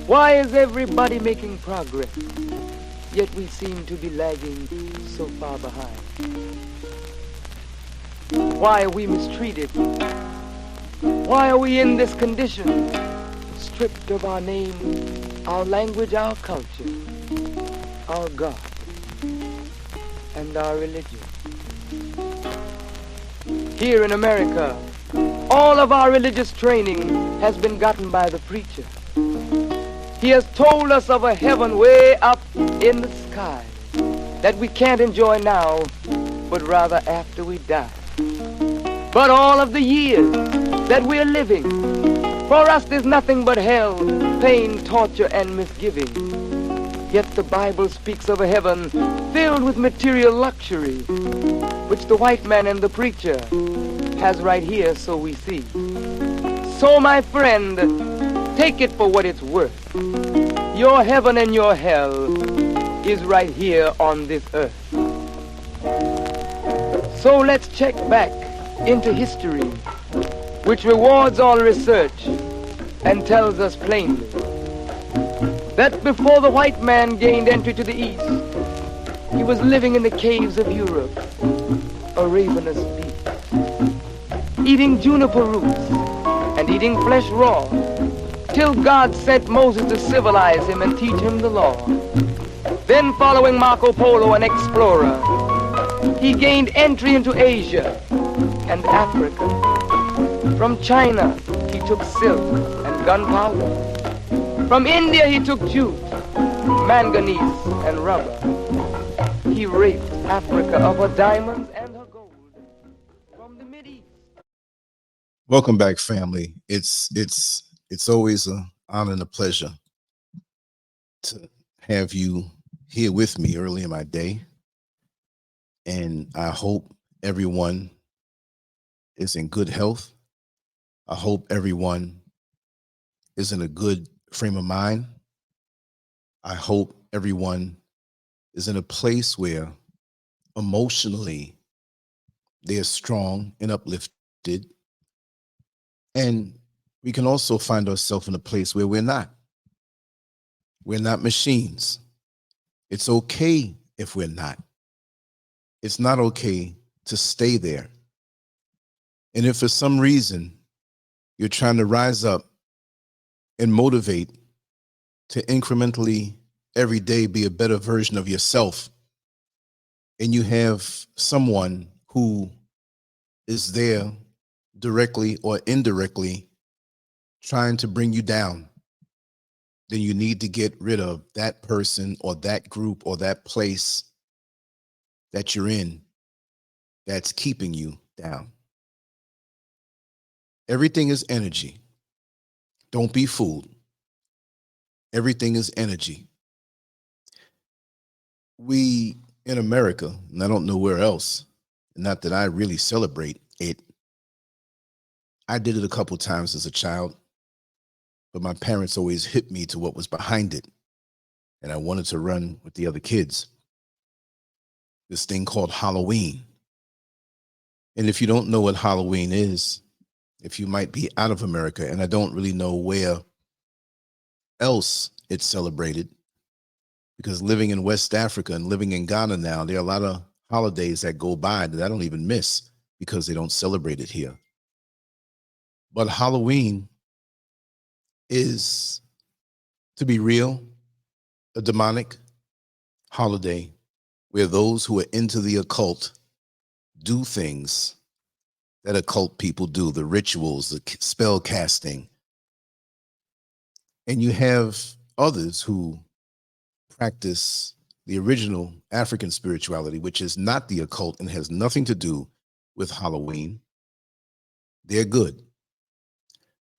Why is everybody making progress, yet we seem to be lagging so far behind? Why are we mistreated? Why are we in this condition, stripped of our name, our language, our culture, our God, and our religion? Here in America, all of our religious training has been gotten by the preacher. He has told us of a heaven way up in the sky that we can't enjoy now, but rather after we die. But all of the years that we're living, for us there's nothing but hell, pain, torture, and misgiving. Yet the Bible speaks of a heaven filled with material luxury, which the white man and the preacher has right here, so we see. So my friend, take it for what it's worth. Your heaven and your hell is right here on this earth. So let's check back into history, which rewards all research and tells us plainly that before the white man gained entry to the East, he was living in the caves of Europe, a ravenous beast, eating juniper roots and eating flesh raw, till God sent Moses to civilize him and teach him the law. Then following Marco Polo, an explorer, he gained entry into Asia and Africa. From China, he took silk and gunpowder. From India, he took jute, manganese, and rubber. He raped Africa of her diamonds and her gold. From the Mideast. Welcome back, family. It's always an honor and a pleasure to have you here with me early in my day. And I hope everyone is in good health. I hope everyone is in a good frame of mind. I hope everyone is in a place where emotionally they're strong and uplifted. And we can also find ourselves in a place where we're not. We're not machines. It's okay if we're not. It's not okay to stay there. And if for some reason you're trying to rise up and motivate to incrementally every day be a better version of yourself, and you have someone who is there directly or indirectly trying to bring you down, then you need to get rid of that person or that group or that place that you're in that's keeping you down. Everything is energy. Don't be fooled. Everything is energy. We in America, and I don't know where else, not that I really celebrate it. I did it a couple times as a child, but my parents always hit me to what was behind it, and I wanted to run with the other kids. This thing called Halloween. And if you don't know what Halloween is, if you might be out of America, and I don't really know where else it's celebrated, because living in West Africa and living in Ghana now, there are a lot of holidays that go by that I don't even miss because they don't celebrate it here. But Halloween is, to be real, a demonic holiday where those who are into the occult do things that occult people do, the rituals, the spell casting. And you have others who practice the original African spirituality, which is not the occult and has nothing to do with Halloween. They're good.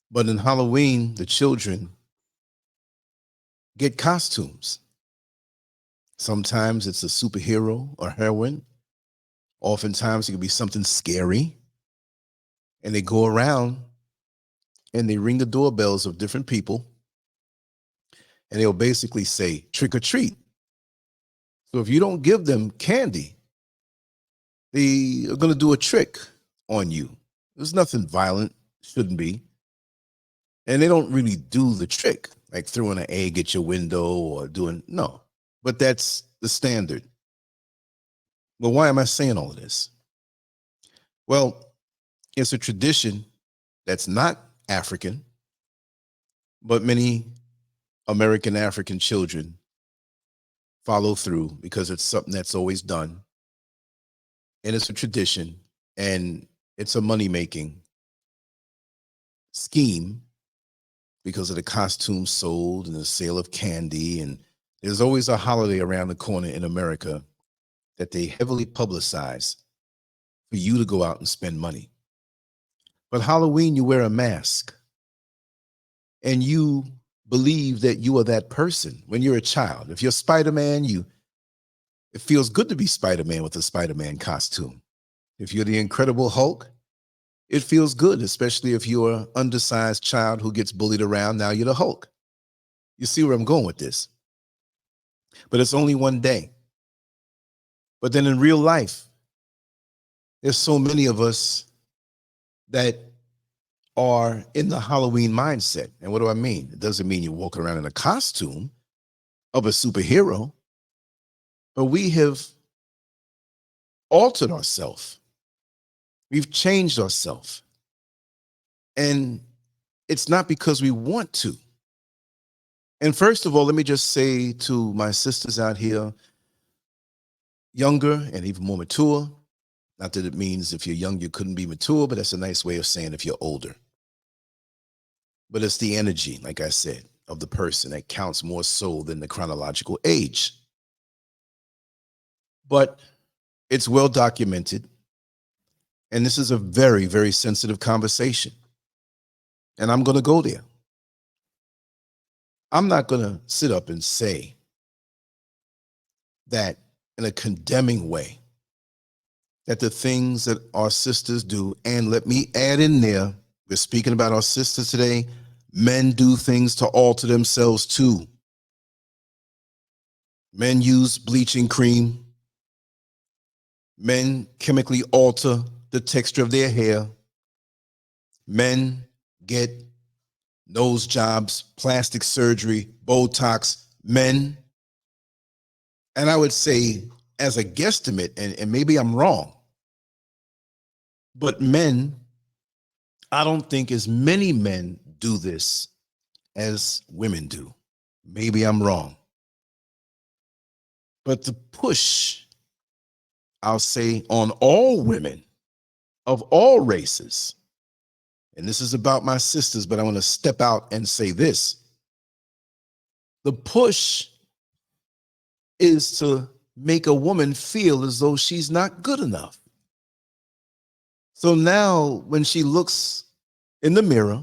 But in Halloween, the children get costumes. Sometimes it's a superhero or heroine. Oftentimes it can be something scary. And they go around and they ring the doorbells of different people. And they'll basically say, trick or treat. So if you don't give them candy, they are going to do a trick on you. There's nothing violent, shouldn't be. And they don't really do the trick, like throwing an egg at your window or doing, no, but that's the standard. Well, why am I saying all of this? Well, it's a tradition that's not African, but many American African children follow through because it's something that's always done. And it's a tradition, and it's a money-making scheme because of the costumes sold and the sale of candy. And there's always a holiday around the corner in America that they heavily publicize for you to go out and spend money. But Halloween, you wear a mask and you believe that you are that person when you're a child. If you're Spider-Man, it feels good to be Spider-Man with a Spider-Man costume. If you're the Incredible Hulk, it feels good, especially if you're an undersized child who gets bullied around. Now you're the Hulk. You see where I'm going with this? But it's only one day. But then in real life, there's so many of us that are in the Halloween mindset. And what do I mean? It doesn't mean you're walking around in a costume of a superhero, but we have altered ourselves. We've changed ourselves. And it's not because we want to. And first of all, let me just say to my sisters out here, younger and even more mature, not that it means if you're young, you couldn't be mature, but that's a nice way of saying if you're older. But it's the energy, like I said, of the person that counts more so than the chronological age. But it's well documented. And this is a very, very sensitive conversation. And I'm going to go there. I'm not going to sit up and say that in a condemning way, that the things that our sisters do, and let me add in there, we're speaking about our sisters today, men do things to alter themselves too. Men use bleaching cream. Men chemically alter the texture of their hair. Men get nose jobs, plastic surgery, Botox. Men, and I would say as a guesstimate, and maybe I'm wrong, but men, I don't think as many men do this as women do. Maybe I'm wrong. But the push, I'll say, on all women of all races, and this is about my sisters, but I want to step out and say this. The push is to make a woman feel as though she's not good enough. So now when she looks in the mirror,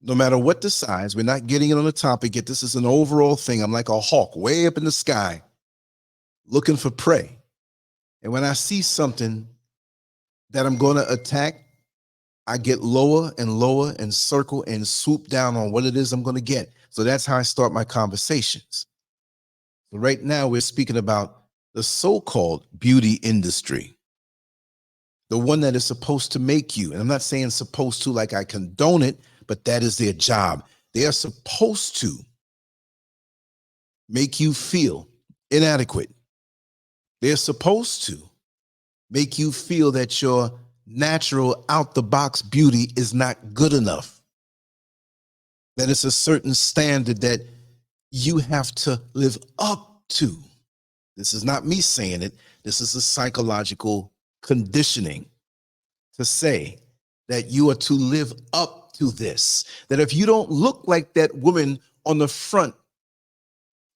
no matter what the size, we're not getting it on the topic yet. This is an overall thing. I'm like a hawk way up in the sky looking for prey. And when I see something that I'm going to attack, I get lower and lower and circle and swoop down on what it is I'm going to get. So that's how I start my conversations. So right now we're speaking about the so-called beauty industry, the one that is supposed to make you, and I'm not saying supposed to like I condone it, but that is their job. They are supposed to make you feel inadequate. They're supposed to make you feel that your natural out-the-box beauty is not good enough, that it's a certain standard that you have to live up to. This is not me saying it. This is a psychological conditioning to say that you are to live up to this, that if you don't look like that woman on the front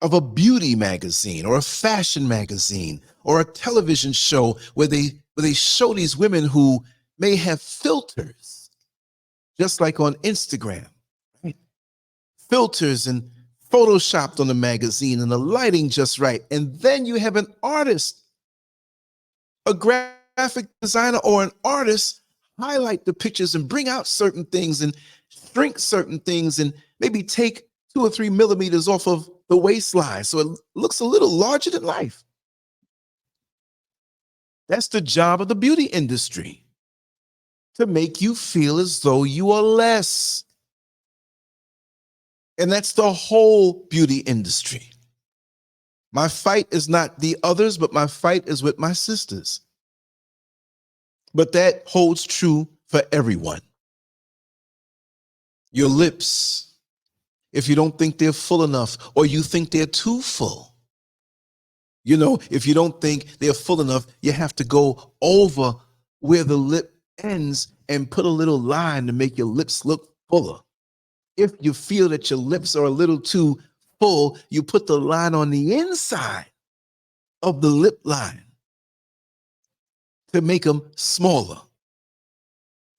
of a beauty magazine or a fashion magazine or a television show where they show these women who may have filters, just like on Instagram, right? Filters and photoshopped on the magazine and the lighting just right. And then you have an artist, a graphic designer or an artist highlight the pictures and bring out certain things and shrink certain things and maybe take 2 or 3 millimeters off of the waistline so it looks a little larger than life. That's the job of the beauty industry, to make you feel as though you are less. And that's the whole beauty industry. My fight is not the others, but my fight is with my sisters. But that holds true for everyone. Your lips, if you don't think they're full enough, or you think they're too full. You know, if you don't think they're full enough, you have to go over where the lip ends and put a little line to make your lips look fuller. If you feel that your lips are a little too full, you put the line on the inside of the lip line to make them smaller.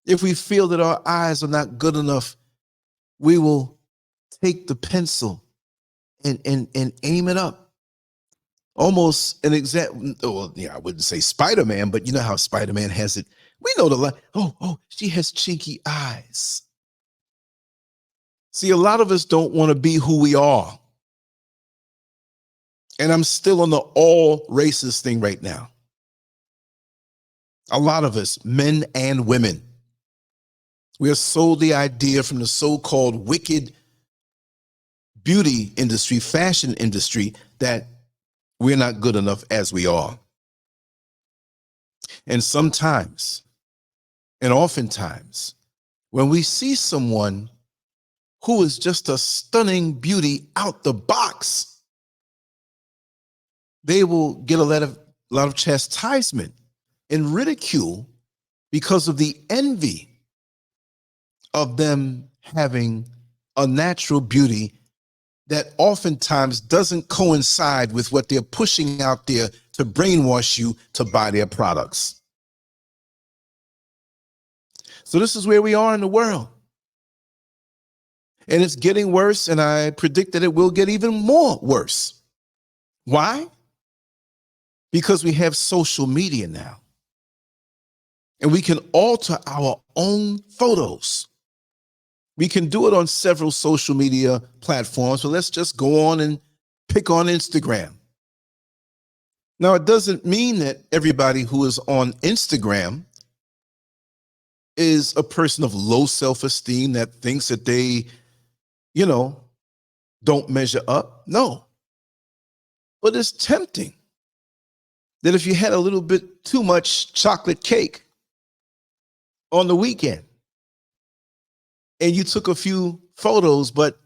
If we feel that our eyes are not good enough, we will take the pencil and aim it up. Almost an exact, well, yeah, I wouldn't say Spider-Man, but you know how Spider-Man has it. We know the line. Oh, she has chinky eyes. See, a lot of us don't want to be who we are. And I'm still on the all races thing right now. A lot of us, men and women, we are sold the idea from the so-called wicked beauty industry, fashion industry, that we're not good enough as we are. And sometimes, and oftentimes, when we see someone who is just a stunning beauty out the box, they will get a lot of chastisement and ridicule because of the envy of them having a natural beauty that oftentimes doesn't coincide with what they're pushing out there to brainwash you to buy their products. So this is where we are in the world. And it's getting worse, and I predict that it will get even more worse. Why? Because we have social media now. And we can alter our own photos. We can do it on several social media platforms, so let's just go on and pick on Instagram. Now, it doesn't mean that everybody who is on Instagram is a person of low self-esteem that thinks that they, don't measure up. No. But it's tempting that if you had a little bit too much chocolate cake on the weekend, and you took a few photos, but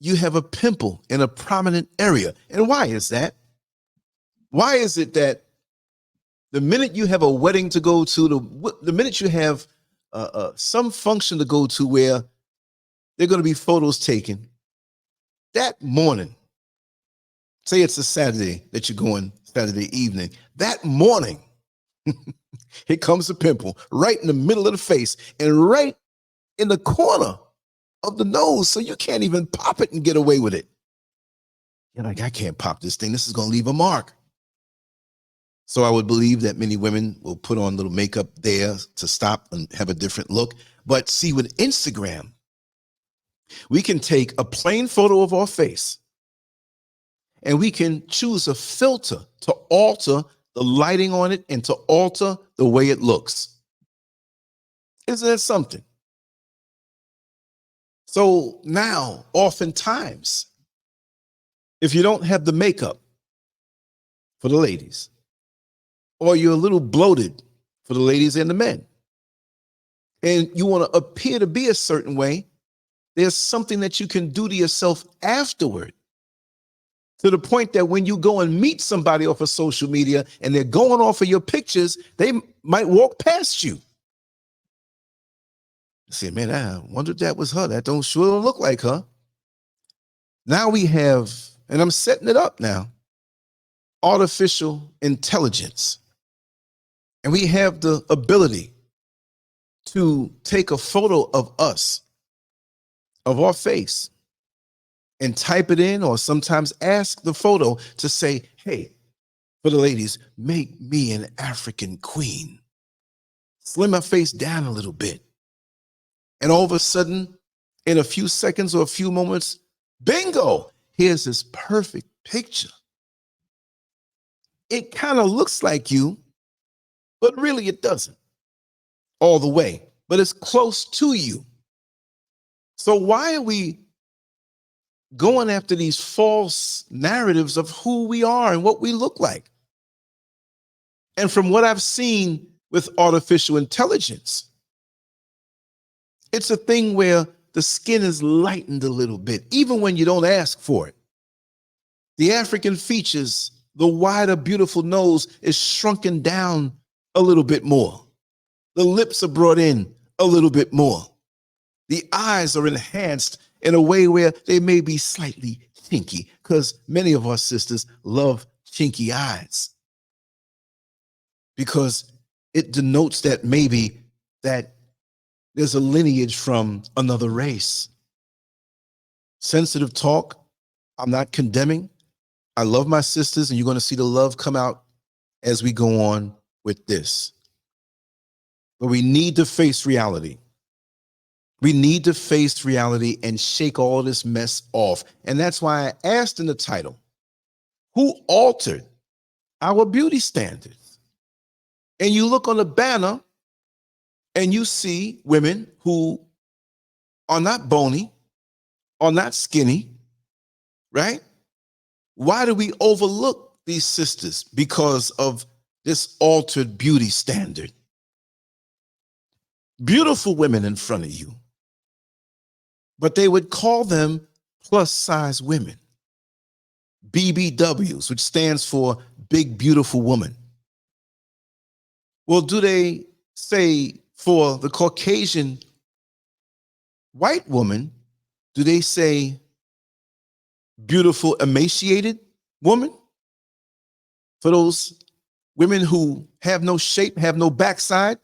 you have a pimple in a prominent area. And why is that? Why is it that the minute you have a wedding to go to, the minute you have some function to go to where there are going to be photos taken, that morning, say it's a Saturday that you're going, Saturday evening, that morning, here comes a pimple right in the middle of the face and right in the corner of the nose, so you can't even pop it and get away with it. You're like, I can't pop this thing. This is going to leave a mark. So I would believe that many women will put on a little makeup there to stop and have a different look. But see, with Instagram, we can take a plain photo of our face and we can choose a filter to alter the lighting on it and to alter the way it looks. Isn't that something? So now, oftentimes, if you don't have the makeup for the ladies, or you're a little bloated for the ladies and the men, and you want to appear to be a certain way, there's something that you can do to yourself afterward, to the point that when you go and meet somebody off of social media and they're going off of your pictures, they might walk past you. Say, man, I wonder if that was her. That don't look like her. Now we have, and I'm setting it up now, artificial intelligence. And we have the ability to take a photo of us, of our face, and type it in, or sometimes ask the photo to say, hey, for the ladies, make me an African queen. Slim my face down a little bit. And all of a sudden, in a few seconds or a few moments, bingo, here's this perfect picture. It kind of looks like you, but really it doesn't all the way, but it's close to you. So why are we going after these false narratives of who we are and what we look like. And from what I've seen with artificial intelligence, it's a thing where the skin is lightened a little bit, even when you don't ask for it. The African features, the wider, beautiful nose is shrunken down a little bit more. The lips are brought in a little bit more. The eyes are enhanced in a way where they may be slightly chinky, because many of our sisters love chinky eyes, because it denotes that maybe that there's a lineage from another race. Sensitive talk, I'm not condemning. I love my sisters, and you're going to see the love come out as we go on with this. But we need to face reality. We need to face reality and shake all this mess off. And that's why I asked in the title, who altered our beauty standards? And you look on the banner and you see women who are not bony, are not skinny, right? Why do we overlook these sisters? Because of this altered beauty standard. Beautiful women in front of you, but they would call them plus size women, BBWs, which stands for big, beautiful woman. Well, do they say for the Caucasian white woman, do they say beautiful, emaciated woman? For those women who have no shape, have no backside,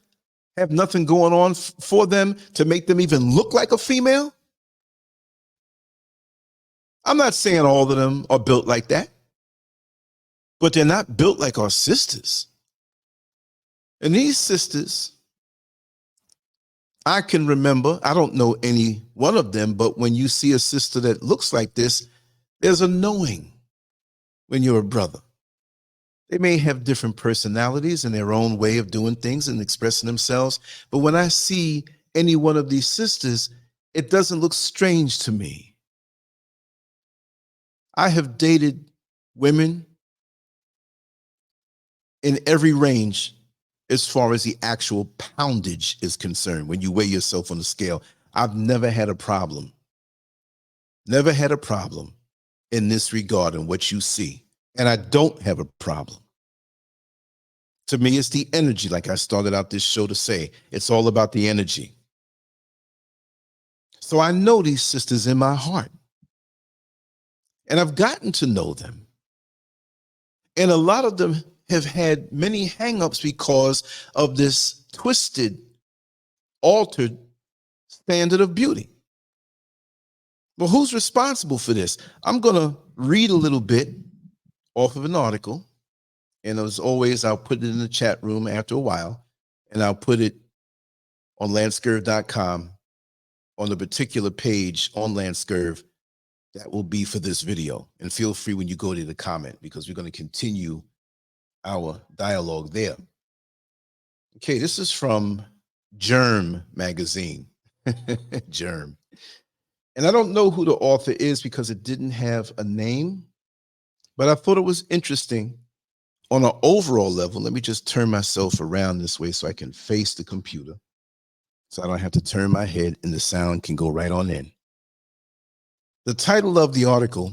have nothing going on for them to make them even look like a female? I'm not saying all of them are built like that, but they're not built like our sisters. And these sisters, I can remember, I don't know any one of them, but when you see a sister that looks like this, there's a knowing when you're a brother. They may have different personalities and their own way of doing things and expressing themselves, but when I see any one of these sisters, it doesn't look strange to me. I have dated women in every range as far as the actual poundage is concerned. When you weigh yourself on the scale, I've never had a problem. Never had a problem in this regard in what you see. And I don't have a problem. To me, it's the energy, like I started out this show to say. It's all about the energy. So I know these sisters in my heart. And I've gotten to know them. And a lot of them have had many hang-ups because of this twisted, altered standard of beauty. Well, who's responsible for this? I'm going to read a little bit off of an article. And as always, I'll put it in the chat room after a while, and I'll put it on LANCESCURV.com on the particular page on LANCESCURV that will be for this video. And feel free when you go to the comment, because we're going to continue our dialogue there. Okay, this is from Germ magazine. Germ. And I don't know who the author is because it didn't have a name, but I thought it was interesting. On an overall level, let me just turn myself around this way so I can face the computer, so I don't have to turn my head and the sound can go right on in. The title of the article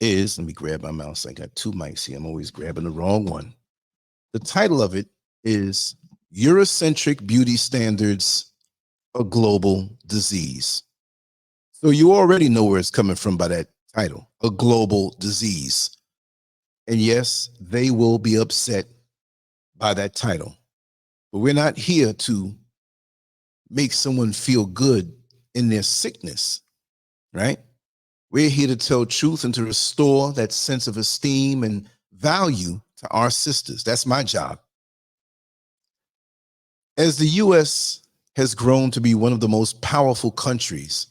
is, let me grab my mouse. I got two mics here. I'm always grabbing the wrong one. The title of it is Eurocentric Beauty Standards, a Global Disease. So you already know where it's coming from by that title, a global disease. And yes, they will be upset by that title. But we're not here to make someone feel good in their sickness, right? We're here to tell truth and to restore that sense of esteem and value to our sisters. That's my job. As the U.S. has grown to be one of the most powerful countries,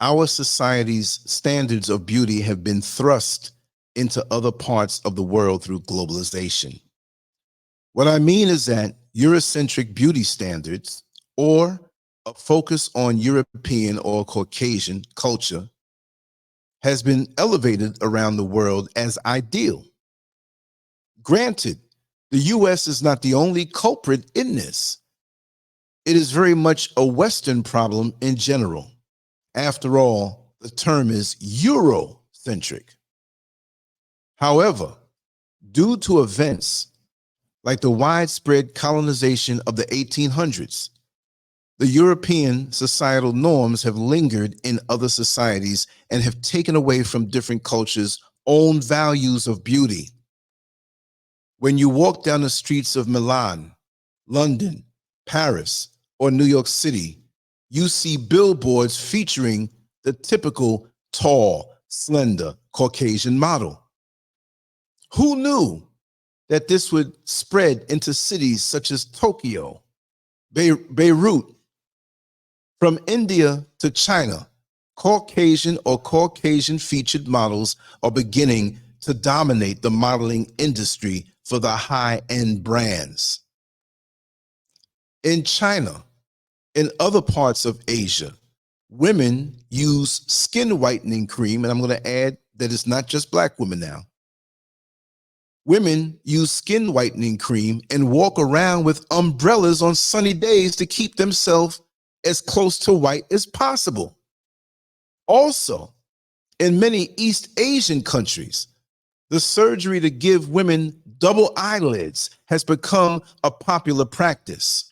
our society's standards of beauty have been thrust into other parts of the world through globalization. What I mean is that Eurocentric beauty standards, or a focus on European or Caucasian culture, has been elevated around the world as ideal. Granted, the US is not the only culprit in this. It is very much a Western problem in general. After all, the term is Eurocentric. However, due to events like the widespread colonization of the 1800s, the European societal norms have lingered in other societies and have taken away from different cultures' own values of beauty. When you walk down the streets of Milan, London, Paris, or New York City, you see billboards featuring the typical tall, slender Caucasian model. Who knew that this would spread into cities such as Tokyo, Beirut? From India to China, Caucasian or Caucasian featured models are beginning to dominate the modeling industry for the high-end brands. In China, in other parts of Asia, women use skin whitening cream, and I'm going to add that it's not just black women now. Women use skin whitening cream and walk around with umbrellas on sunny days to keep themselves as close to white as possible. Also, in many East Asian countries, the surgery to give women double eyelids has become a popular practice,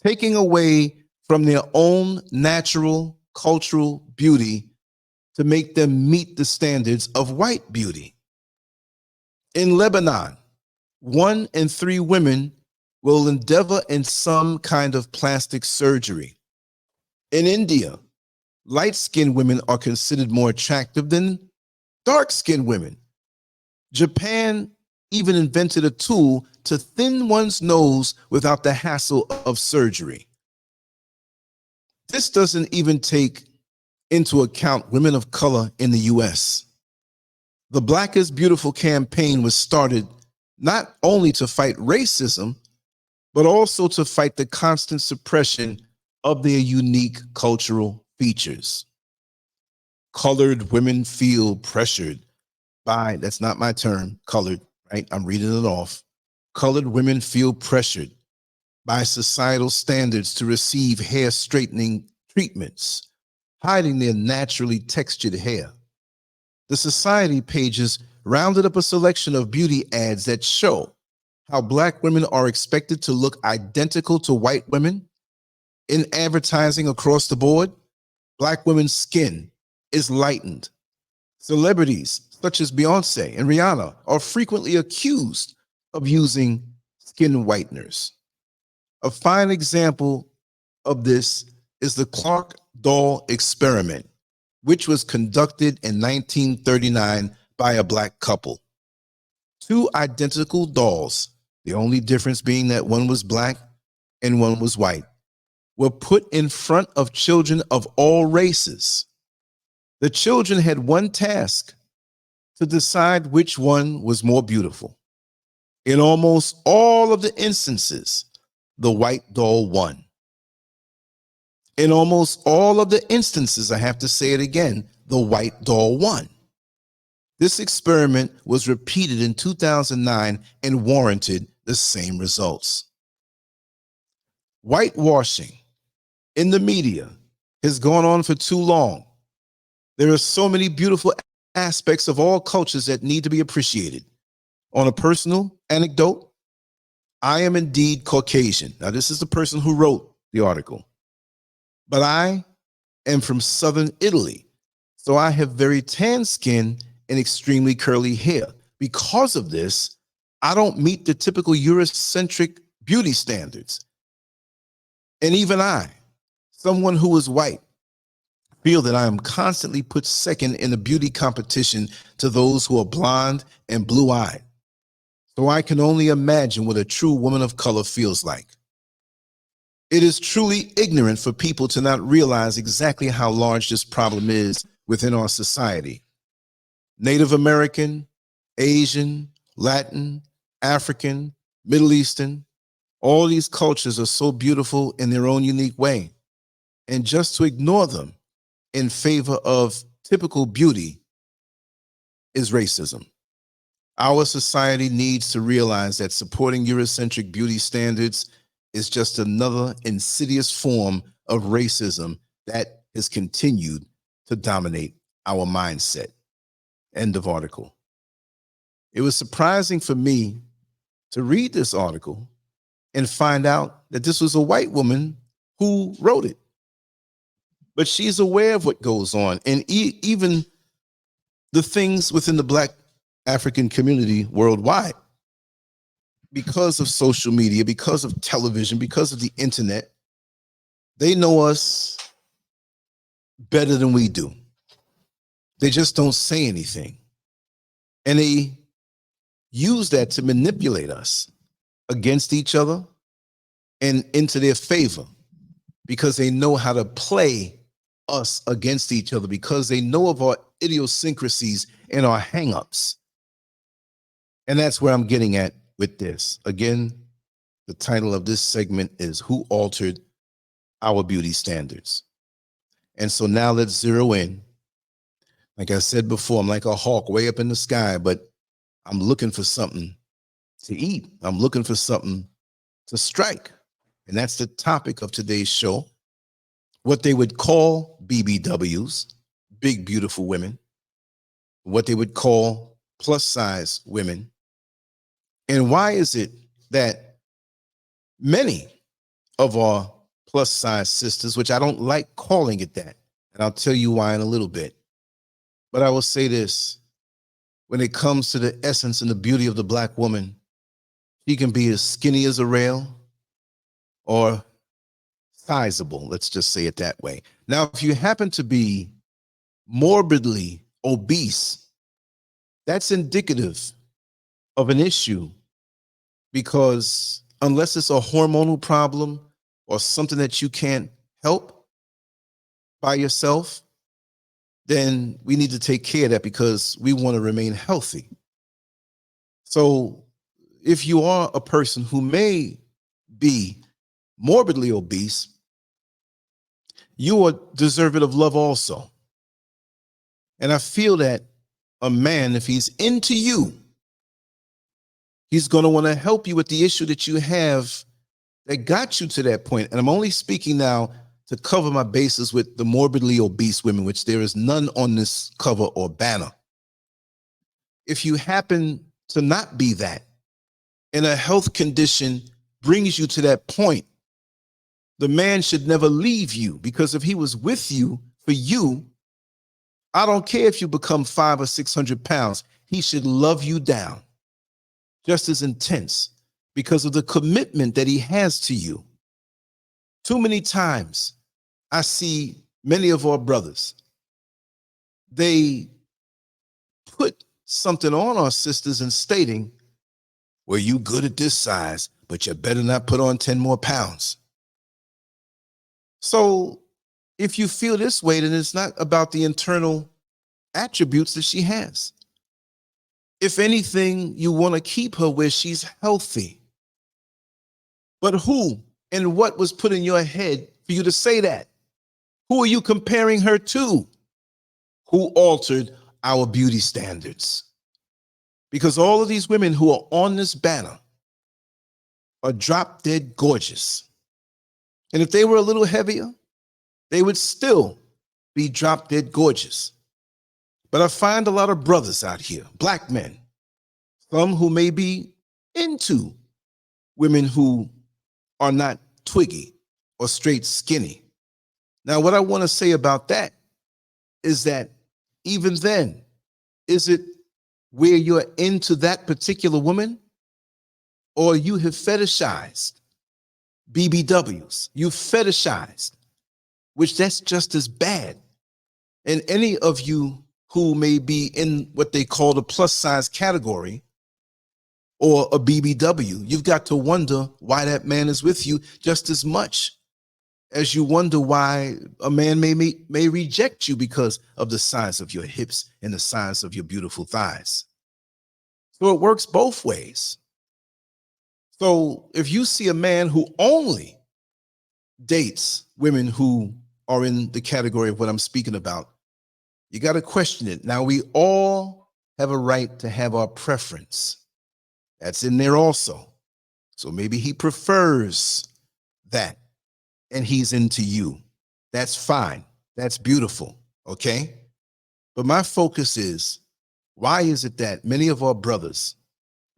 taking away from their own natural cultural beauty to make them meet the standards of white beauty. In Lebanon, 1 in 3 women will endeavor in some kind of plastic surgery. In India, light-skinned women are considered more attractive than dark-skinned women. Japan even invented a tool to thin one's nose without the hassle of surgery. This doesn't even take into account women of color in the US. The Black is Beautiful campaign was started not only to fight racism, but also to fight the constant suppression of their unique cultural features. Colored women feel pressured by, that's not my term, colored, right? I'm reading it off. Colored women feel pressured by societal standards to receive hair straightening treatments, hiding their naturally textured hair. The society pages rounded up a selection of beauty ads that show how Black women are expected to look identical to white women. In advertising across the board, Black women's skin is lightened. Celebrities such as Beyonce and Rihanna are frequently accused of using skin whiteners. A fine example of this is the Clark doll experiment, which was conducted in 1939 by a Black couple. 2 identical dolls, the only difference being that one was Black and one was white, were put in front of children of all races. The children had one task: to decide which one was more beautiful. In almost all of the instances, the white doll won. In almost all of the instances, I have to say it again, the white doll won. This experiment was repeated in 2009 and warranted the same results. Whitewashing in the media has gone on for too long. There are so many beautiful aspects of all cultures that need to be appreciated. On a personal anecdote, I am indeed Caucasian. Now, this is the person who wrote the article, but I am from Southern Italy, so I have very tan skin and extremely curly hair. Because of this, I don't meet the typical Eurocentric beauty standards. And even I, someone who is white, feel that I am constantly put second in the beauty competition to those who are blonde and blue-eyed. So I can only imagine what a true woman of color feels like. It is truly ignorant for people to not realize exactly how large this problem is within our society. Native American, Asian, Latin, African, Middle Eastern, all these cultures are so beautiful in their own unique way. And just to ignore them in favor of typical beauty is racism. Our society needs to realize that supporting Eurocentric beauty standards is just another insidious form of racism that has continued to dominate our mindset. End of article. It was surprising for me to read this article and find out that this was a white woman who wrote it. But she's aware of what goes on, and even the things within the Black African community worldwide. Because of social media, because of television, because of the internet, they know us better than we do. They just don't say anything. And they use that to manipulate us against each other and into their favor, because they know how to play us against each other, because they know of our idiosyncrasies and our hangups. And that's where I'm getting at with this. Again, the title of this segment is Who Altered Our Beauty Standards? And so now let's zero in. Like I said before, I'm like a hawk way up in the sky, but I'm looking for something to eat. I'm looking for something to strike. And that's the topic of today's show. What they would call BBWs, big, beautiful women, what they would call plus size women. And why is it that many of our plus size sisters, which I don't like calling it that, and I'll tell you why in a little bit, but I will say this: when it comes to the essence and the beauty of the Black woman, she can be as skinny as a rail or sizable, let's just say it that way. Now, if you happen to be morbidly obese, that's indicative of an issue, because unless it's a hormonal problem or something that you can't help by yourself, then we need to take care of that, because we want to remain healthy. So if you are a person who may be morbidly obese, you are deserving of love also. And I feel that a man, if he's into you, he's going to want to help you with the issue that you have that got you to that point. And I'm only speaking now to cover my bases with the morbidly obese women, which there is none on this cover or banner. If you happen to not be that, and a health condition brings you to that point, the man should never leave you, because if he was with you for you, I don't care if you become 500 or 600 pounds, he should love you down just as intense, because of the commitment that he has to you. Too many times I see many of our brothers, they put something on our sisters and stating, well, you good at this size, but you better not put on 10 more pounds. So if you feel this way, then it's not about the internal attributes that she has. If anything, you want to keep her where she's healthy. But who and what was put in your head for you to say that? Who are you comparing her to? Who altered our beauty standards? Because all of these women who are on this banner are drop dead gorgeous. And if they were a little heavier, they would still be drop dead gorgeous. But I find a lot of brothers out here, Black men, some who may be into women who are not twiggy or straight skinny. Now, what I want to say about that is that even then, is it where you're into that particular woman, or you have fetishized BBWs? You fetishized, which that's just as bad. And any of you who may be in what they call the plus size category or a BBW, you've got to wonder why that man is with you just as much as you wonder why a man may reject you because of the size of your hips and the size of your beautiful thighs. So it works both ways. So if you see a man who only dates women who are in the category of what I'm speaking about, You got to question it. Now, we all have a right to have our preference. That's in there also. So maybe he prefers that and he's into you. That's fine. That's beautiful. Okay. But my focus is, why is it that many of our brothers,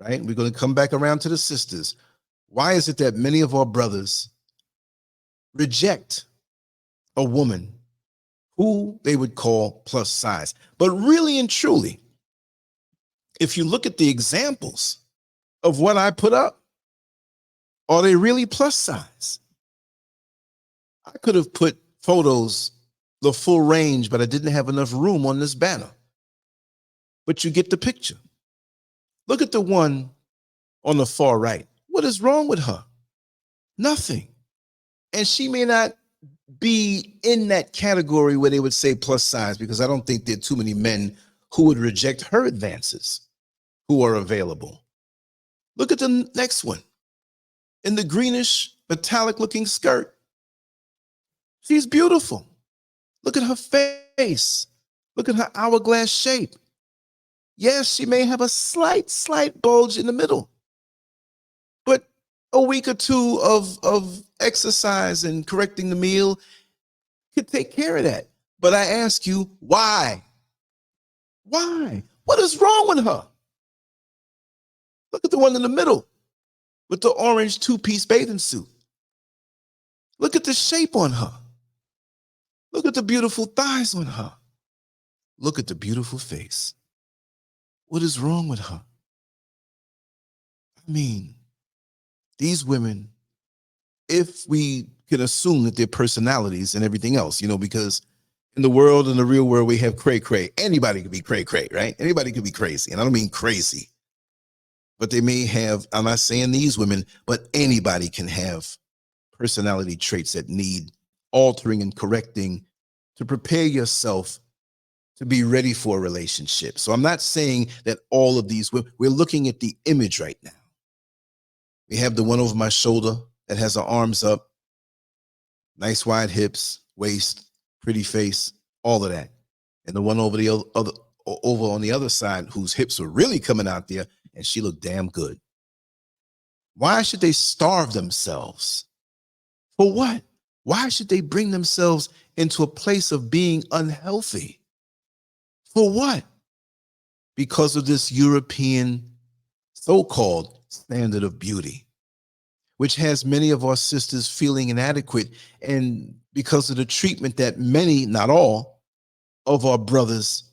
right? We're going to come back around to the sisters. Why is it that many of our brothers reject a woman who they would call plus size? But really and truly, if you look at the examples of what I put up, are they really plus size? I could have put photos, the full range, but I didn't have enough room on this banner. But you get the picture. Look at the one on the far right. What is wrong with her? Nothing. And she may not be in that category where they would say plus size, because I don't think there are too many men who would reject her advances who are available. Look at the next one. In the greenish, metallic looking skirt. She's beautiful. Look at her face. Look at her hourglass shape. Yes, she may have a slight bulge in the middle, but a week or two of exercise and correcting the meal could take care of that. But I ask you, why? Why? What is wrong with her? Look at the one in the middle with the orange two-piece bathing suit. Look at the shape on her. Look at the beautiful thighs on her. Look at the beautiful face. What is wrong with her? I mean, these women, if we can assume that their personalities and everything else, because in the world, in the real world, we have cray-cray. Anybody could be cray-cray, right? Anybody could be crazy. And I don't mean crazy, but they may have, I'm not saying these women, but anybody can have personality traits that need altering and correcting to prepare yourself to be ready for a relationship. So I'm not saying that all of these, we're looking at the image right now. We have the one over my shoulder that has her arms up, nice wide hips, waist, pretty face, all of that. And the one over over on the other side whose hips are really coming out there, and she looked damn good. Why should they starve themselves? For what? Why should they bring themselves into a place of being unhealthy? For what? Because of this European so-called standard of beauty, which has many of our sisters feeling inadequate, and because of the treatment that many, not all, of our brothers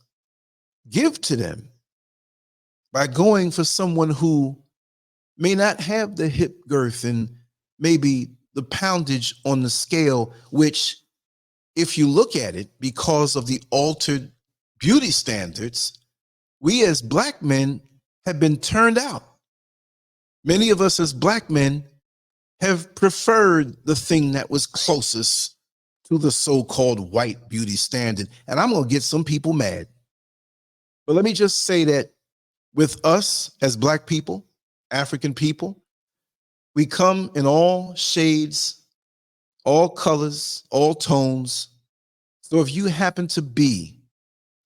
give to them by going for someone who may not have the hip girth and maybe the poundage on the scale, which, if you look at it, because of the altered beauty standards, we as black men have been turned out. Many of us as black men have preferred the thing that was closest to the so-called white beauty standard. And I'm going to get some people mad. But let me just say that with us as black people, African people, we come in all shades, all colors, all tones. So if you happen to be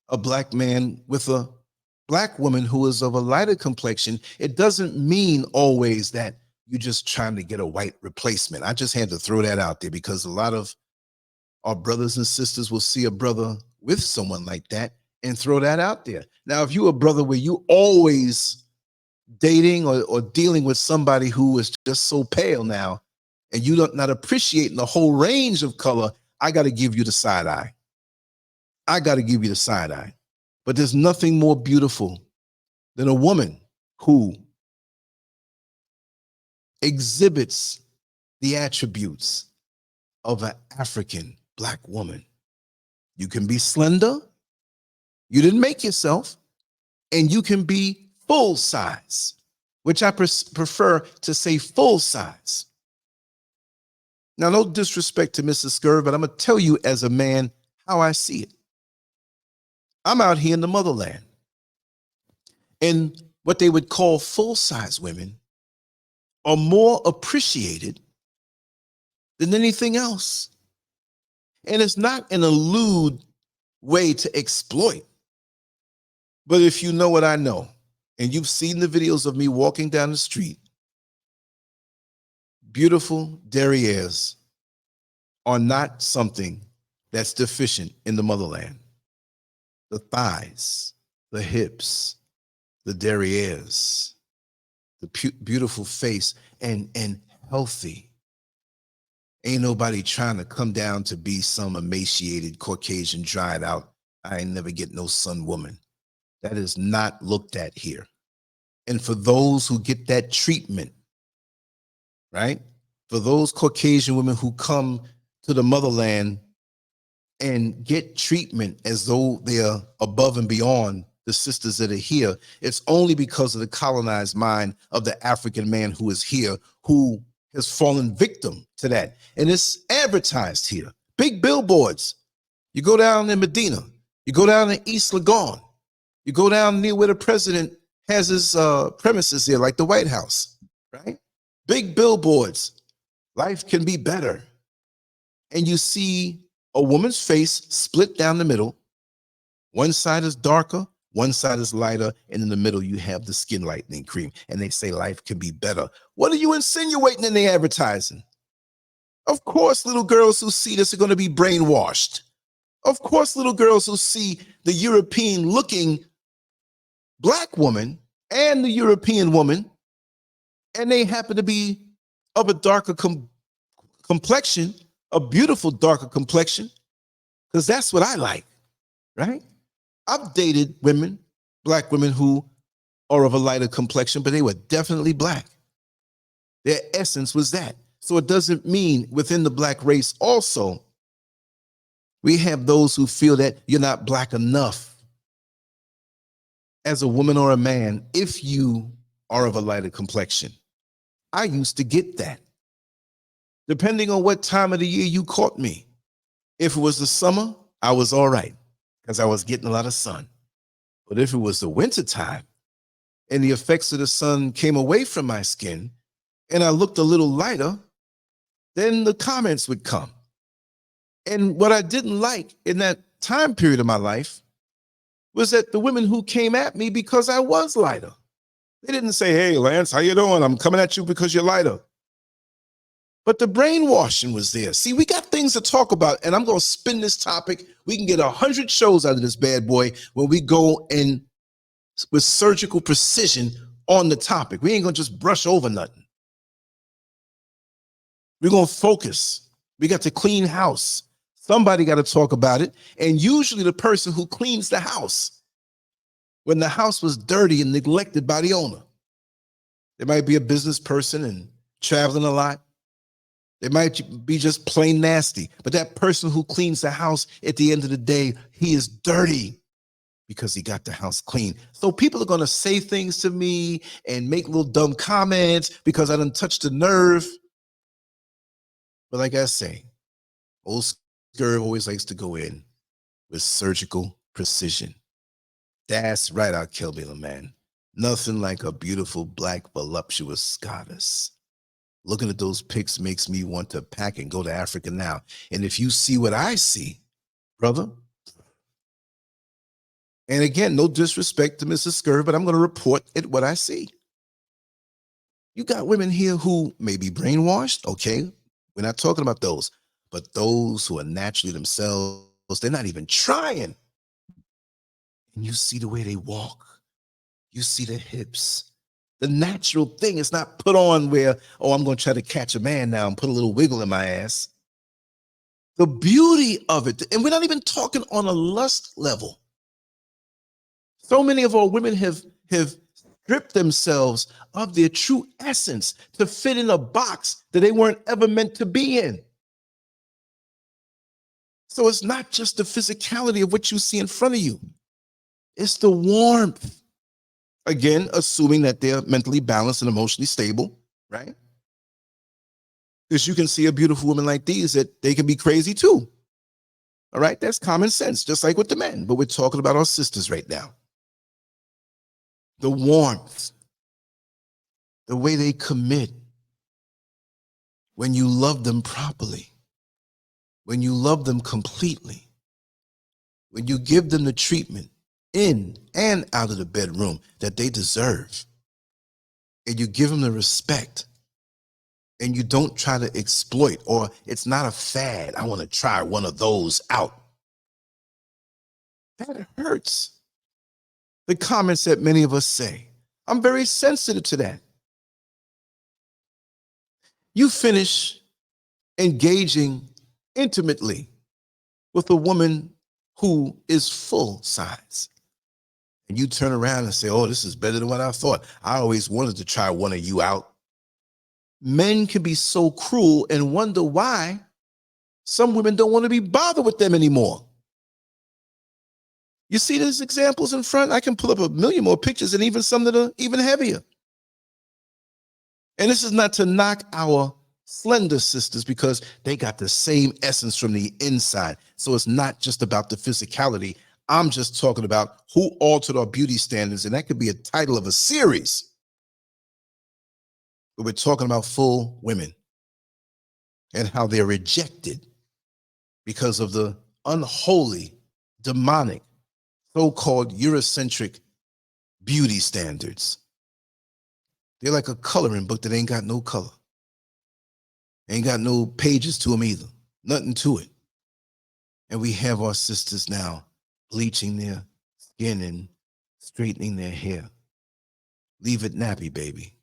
a black man with a black woman who is of a lighter complexion, it doesn't mean always that you're just trying to get a white replacement. I just had to throw that out there, because a lot of our brothers and sisters will see a brother with someone like that and throw that out there. Now, if you're a brother where you always dating or dealing with somebody who is just so pale now, and you don't not appreciating the whole range of color, I got to give you the side eye. I got to give you the side eye. But there's nothing more beautiful than a woman who exhibits the attributes of an African black woman. You can be slender, you didn't make yourself, and you can be full size, which I prefer to say full size. Now, no disrespect to Mrs. SCURV, but I'm going to tell you as a man how I see it. I'm out here in the motherland, and what they would call full-size women are more appreciated than anything else. And it's not in a lewd way to exploit. But if you know what I know, and you've seen the videos of me walking down the street, beautiful derrieres are not something that's deficient in the motherland. The thighs, the hips, the derrieres, the beautiful face, and healthy. Ain't nobody trying to come down to be some emaciated Caucasian dried out, I ain't never get no son woman. That is not looked at here. And for those who get that treatment, right? For those Caucasian women who come to the motherland and get treatment as though they're above and beyond the sisters that are here, it's only because of the colonized mind of the African man who is here, who has fallen victim to that. And it's advertised here. Big billboards. You go down in Medina, you go down in East Legon, you go down near where the president has his premises here, like the White House, right? Big billboards. Life can be better. And you see a woman's face split down the middle. One side is darker, one side is lighter, and in the middle you have the skin lightening cream. And they say life can be better. What are you insinuating in the advertising? Of course, little girls who see this are going to be brainwashed. Of course, little girls who see the European-looking black woman and the European woman, and they happen to be of a darker complexion, a beautiful darker complexion, because that's what I like, right? I've dated women, black women who are of a lighter complexion, but they were definitely black. Their essence was that. So it doesn't mean within the black race also, we have those who feel that you're not black enough as a woman or a man if you are of a lighter complexion. I used to get that. Depending on what time of the year you caught me. If it was the summer, I was all right because I was getting a lot of sun. But if it was the winter time and the effects of the sun came away from my skin and I looked a little lighter, then the comments would come. And what I didn't like in that time period of my life was that the women who came at me because I was lighter. They didn't say, hey, Lance, how you doing? I'm coming at you because you're lighter. But the brainwashing was there. See, we got things to talk about, and I'm going to spin this topic. We can get 100 shows out of this bad boy when we go in with surgical precision on the topic. We ain't going to just brush over nothing. We're going to focus. We got to clean house. Somebody got to talk about it, and usually the person who cleans the house when the house was dirty and neglected by the owner. There might be a business person and traveling a lot. They might be just plain nasty, but that person who cleans the house at the end of the day, he is dirty because he got the house clean. So people are going to say things to me and make little dumb comments because I done touched the nerve. But like I say, old SCURV always likes to go in with surgical precision. That's right, our Kelby, man. Nothing like a beautiful black voluptuous goddess. Looking at those pics makes me want to pack and go to Africa now. And if you see what I see, brother, and again, no disrespect to Mrs. SCURV, but I'm going to report at what I see. You got women here who may be brainwashed, okay? We're not talking about those. But those who are naturally themselves, they're not even trying. And you see the way they walk. You see the hips. The natural thing is not put on where, oh, I'm going to try to catch a man now and put a little wiggle in my ass. The beauty of it, and we're not even talking on a lust level. So many of our women have stripped themselves of their true essence to fit in a box that they weren't ever meant to be in. So it's not just the physicality of what you see in front of you. It's the warmth. Again, assuming that they're mentally balanced and emotionally stable, right? Because you can see a beautiful woman like these that they can be crazy too. All right, that's common sense, just like with the men. But we're talking about our sisters right now. The warmth, the way they commit when you love them properly, when you love them completely. when you give them the treatment in and out of the bedroom that they deserve, and you give them the respect, and you don't try to exploit, or it's not a fad, I want to try one of those out, that hurts. The comments that many of us say, I'm very sensitive to that. You finish engaging intimately with a woman who is full size, and you turn around and say, oh, this is better than what I thought. I always wanted to try one of you out. Men can be so cruel and wonder why some women don't want to be bothered with them anymore. You see these examples in front? I can pull up a million more pictures, and even some that are even heavier. And this is not to knock our slender sisters, because they got the same essence from the inside. So it's not just about the physicality. I'm just talking about who altered our beauty standards, and that could be a title of a series. But we're talking about full women and how they're rejected because of the unholy, demonic, so-called Eurocentric beauty standards. They're like a coloring book that ain't got no color. Ain't got no pages to them either. Nothing to it. And we have our sisters now bleaching their skin and straightening their hair. Leave it nappy, baby.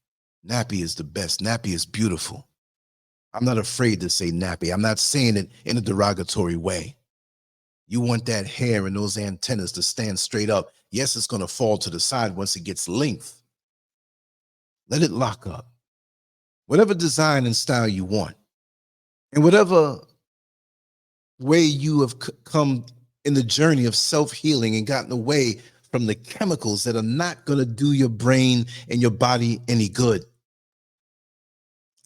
Nappy is the best. Nappy is beautiful. I'm not afraid to say nappy. I'm not saying it in a derogatory way. You want that hair and those antennas to stand straight up. Yes, it's going to fall to the side once it gets length. Let it lock up. Whatever design and style you want, and whatever way you have come in the journey of self-healing and gotten away from the chemicals that are not going to do your brain and your body any good.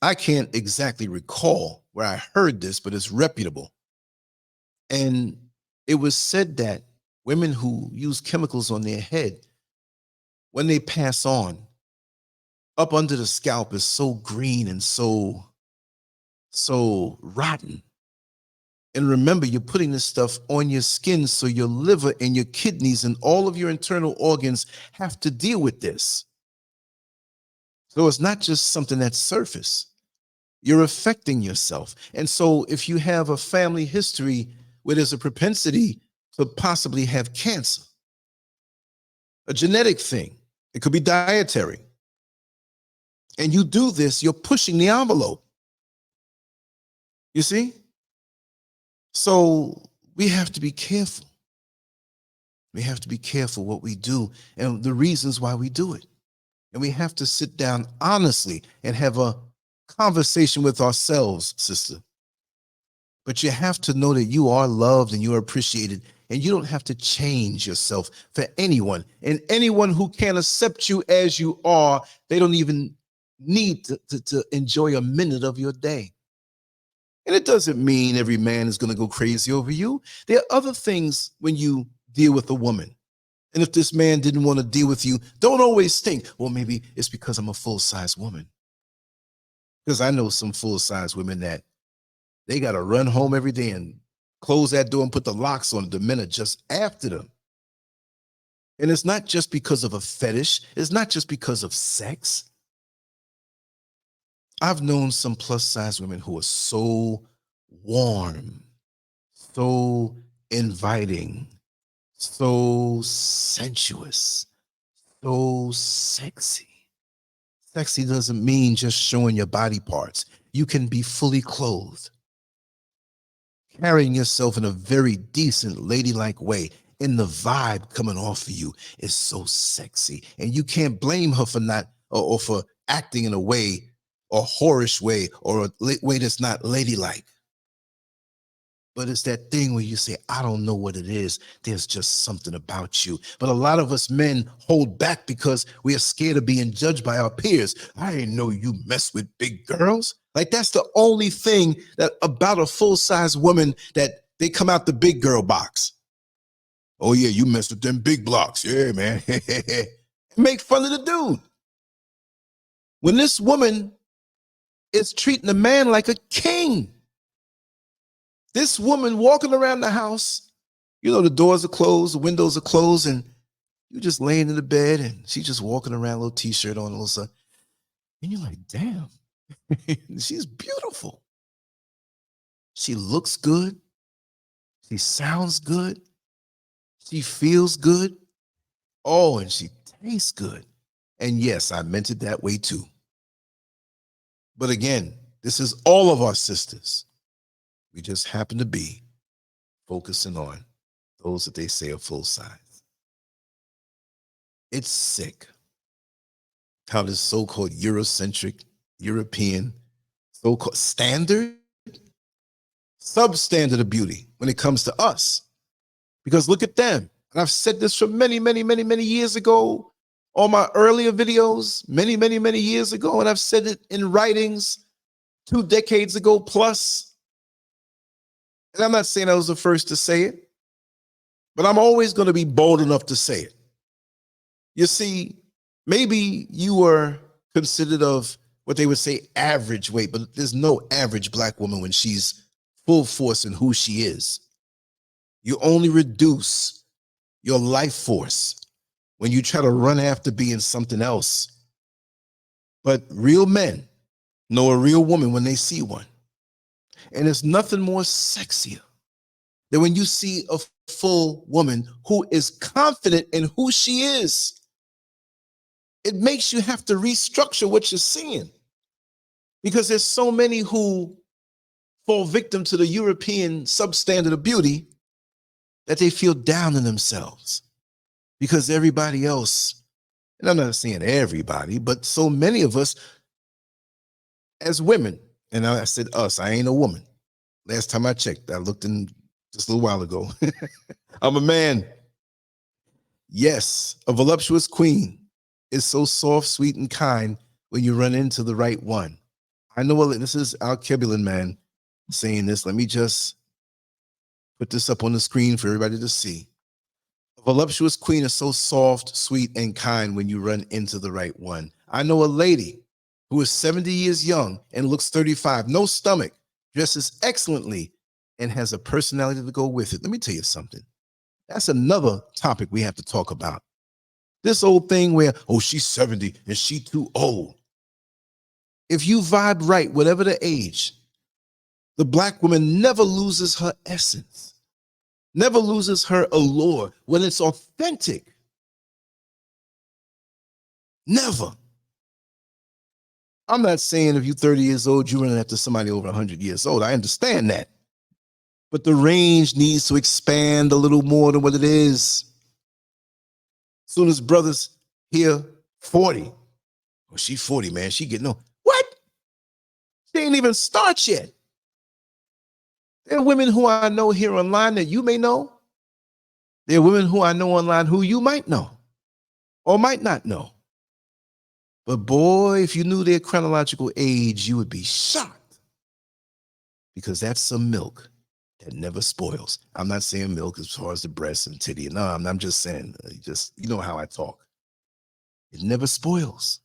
I can't exactly recall where I heard this, but it's reputable. And it was said that women who use chemicals on their head, when they pass on, up under the scalp is so green and so rotten. And remember, you're putting this stuff on your skin, so your liver and your kidneys and all of your internal organs have to deal with this. So it's not just something that's surface. You're affecting yourself. And so if you have a family history where there's a propensity to possibly have cancer, a genetic thing, it could be dietary, and you do this, you're pushing the envelope. You see? So we have to be careful. We have to be careful what we do and the reasons why we do it. And we have to sit down honestly and have a conversation with ourselves, sister. But you have to know that you are loved and you are appreciated, and you don't have to change yourself for anyone. And anyone who can't accept you as you are, they don't even need to enjoy a minute of your day. And it doesn't mean every man is going to go crazy over you. There are other things when you deal with a woman. And if this man didn't want to deal with you, don't always think, well, maybe it's because I'm a full-size woman. Because I know some full-size women that they got to run home every day and close that door and put the locks on it. The men are just after them. And it's not just because of a fetish. It's not just because of sex. I've known some plus-size women who are so warm, so inviting, so sensuous, so sexy. Sexy doesn't mean just showing your body parts. You can be fully clothed, carrying yourself in a very decent, ladylike way, and the vibe coming off of you is so sexy. And you can't blame her for not, or for acting in a way, or whorish way, or a way that's not ladylike. But it's that thing where you say, I don't know what it is. There's just something about you. But a lot of us men hold back because we are scared of being judged by our peers. I didn't know you mess with big girls. Like, that's the only thing that about a full-size woman, that they come out the big girl box. Oh yeah, you mess with them big blocks. Yeah, man. Make fun of the dude. When this woman is treating a man like a king. This woman walking around the house You know, the doors are closed, the windows are closed, and you just laying in the bed and she's just walking around, a little t-shirt on, a little something. And you're like, damn, she's beautiful. She looks good. She sounds good. She feels good. Oh, and she tastes good. And yes, I meant it that way too. But again, this is all of our sisters. We just happen to be focusing on those that they say are full size. It's sick how this so-called Eurocentric, European, so-called standard, substandard of beauty when it comes to us. Because look at them. And I've said this from many, many, many, many years ago on my earlier videos, many, many, many years ago. And I've said it in writings 2 decades ago plus. And I'm not saying I was the first to say it, but I'm always going to be bold enough to say it. You see, maybe you were considered of what they would say average weight, but there's no average black woman when she's full force in who she is. You only reduce your life force when you try to run after being something else. But real men know a real woman when they see one. And there's nothing more sexier than when you see a full woman who is confident in who she is. It makes you have to restructure what you're seeing, because there's so many who fall victim to the European substandard of beauty that they feel down in themselves because everybody else, and I'm not saying everybody, but so many of us as women, and I said us, I ain't a woman. Last time I checked, I looked in just a little while ago. I'm a man. Yes, a voluptuous queen is so soft, sweet, and kind when you run into the right one. I know this is Al Kibulin man saying this. Let me just put this up on the screen for everybody to see. A voluptuous queen is so soft, sweet, and kind when you run into the right one. I know a lady who is 70 years young and looks 35, no stomach, dresses excellently, and has a personality to go with it. Let me tell you something. That's another topic we have to talk about. This old thing where, oh, she's 70 and she too old. If you vibe right, whatever the age, the black woman never loses her essence, never loses her allure when it's authentic. Never. I'm not saying if you're 30 years old, you're running after somebody over 100 years old. I understand that. But the range needs to expand a little more than what it is. As soon as brothers hear 40, well, she's 40, man, she getting on. What? She ain't even start yet. There are women who I know here online that you may know. There are women who I know online who you might know or might not know. But boy, if you knew their chronological age, you would be shocked, because that's some milk that never spoils. I'm not saying milk as far as the breast and titty. No, I'm just saying, you know how I talk. It never spoils.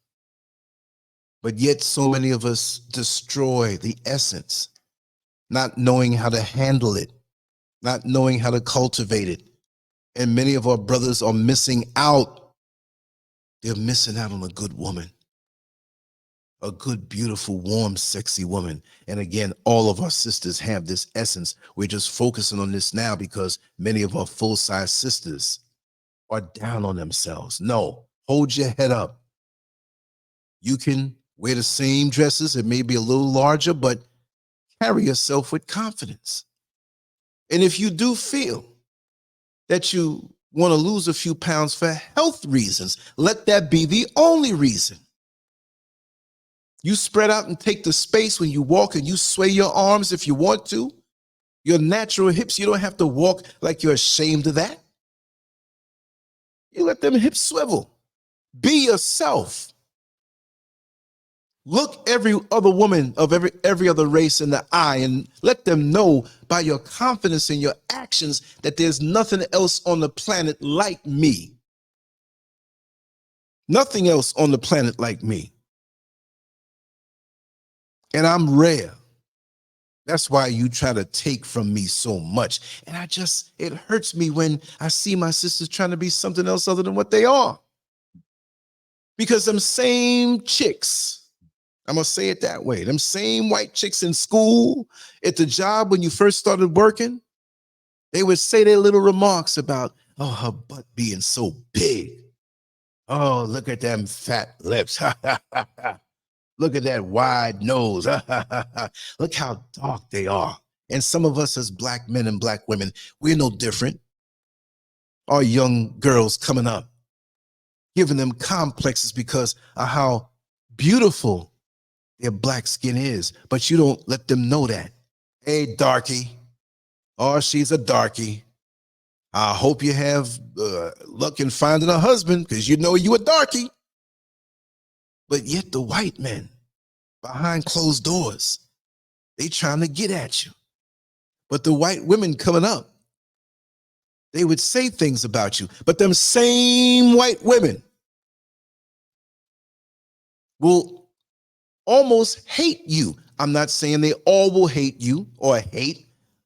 But yet so many of us destroy the essence, not knowing how to handle it, not knowing how to cultivate it. And many of our brothers are missing out. They're missing out on a good woman, a good, beautiful, warm, sexy woman. And again, all of our sisters have this essence. We're just focusing on this now because many of our full-size sisters are down on themselves. No, hold your head up. You can wear the same dresses. It may be a little larger, but carry yourself with confidence. And if you do feel that you want to lose a few pounds for health reasons, let that be the only reason. You spread out and take the space when you walk, and you sway your arms if you want to. Your natural hips, you don't have to walk like you're ashamed of that. You let them hips swivel. Be yourself. Look every other woman of every other race in the eye and let them know by your confidence in your actions that there's nothing else on the planet like me. Nothing else on the planet like me. And I'm rare. That's why you try to take from me so much. And it hurts me when I see my sisters trying to be something else other than what they are. Because them same chicks, I'm going to say it that way, them same white chicks in school, at the job when you first started working, they would say their little remarks about, oh, her butt being so big. Oh, look at them fat lips. Look at that wide nose. Look how dark they are. And some of us as black men and black women, we're no different. Our young girls coming up, giving them complexes because of how beautiful their black skin is. But you don't let them know that. Hey, darky. Oh, she's a darky. I hope you have luck in finding a husband because you know you a darky. But yet the white men behind closed doors, they trying to get at you. But the white women coming up, they would say things about you. But them same white women will almost hate you. I'm not saying they all will hate you or hate,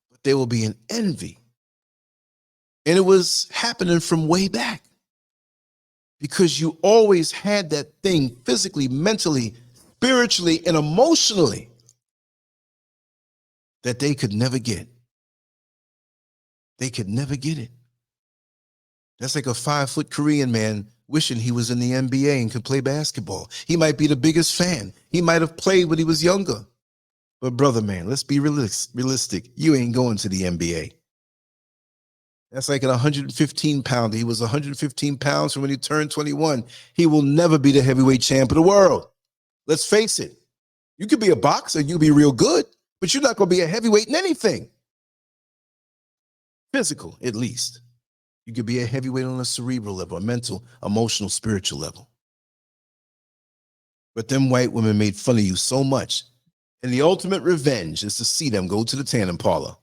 but they will be in envy. And it was happening from way back because you always had that thing physically, mentally, spiritually, and emotionally that they could never get. They could never get it. That's like a 5-foot Korean man wishing he was in the NBA and could play basketball. He might be the biggest fan. He might have played when he was younger. But brother, man, let's be realistic. You ain't going to the NBA. That's like an 115 pounder. He was 115 pounds from when he turned 21. He will never be the heavyweight champ of the world. Let's face it. You could be a boxer, you'll be real good, but you're not going to be a heavyweight in anything. Physical, at least. You could be a heavyweight on a cerebral level, a mental, emotional, spiritual level. But them white women made fun of you so much. And the ultimate revenge is to see them go to the tanning parlor.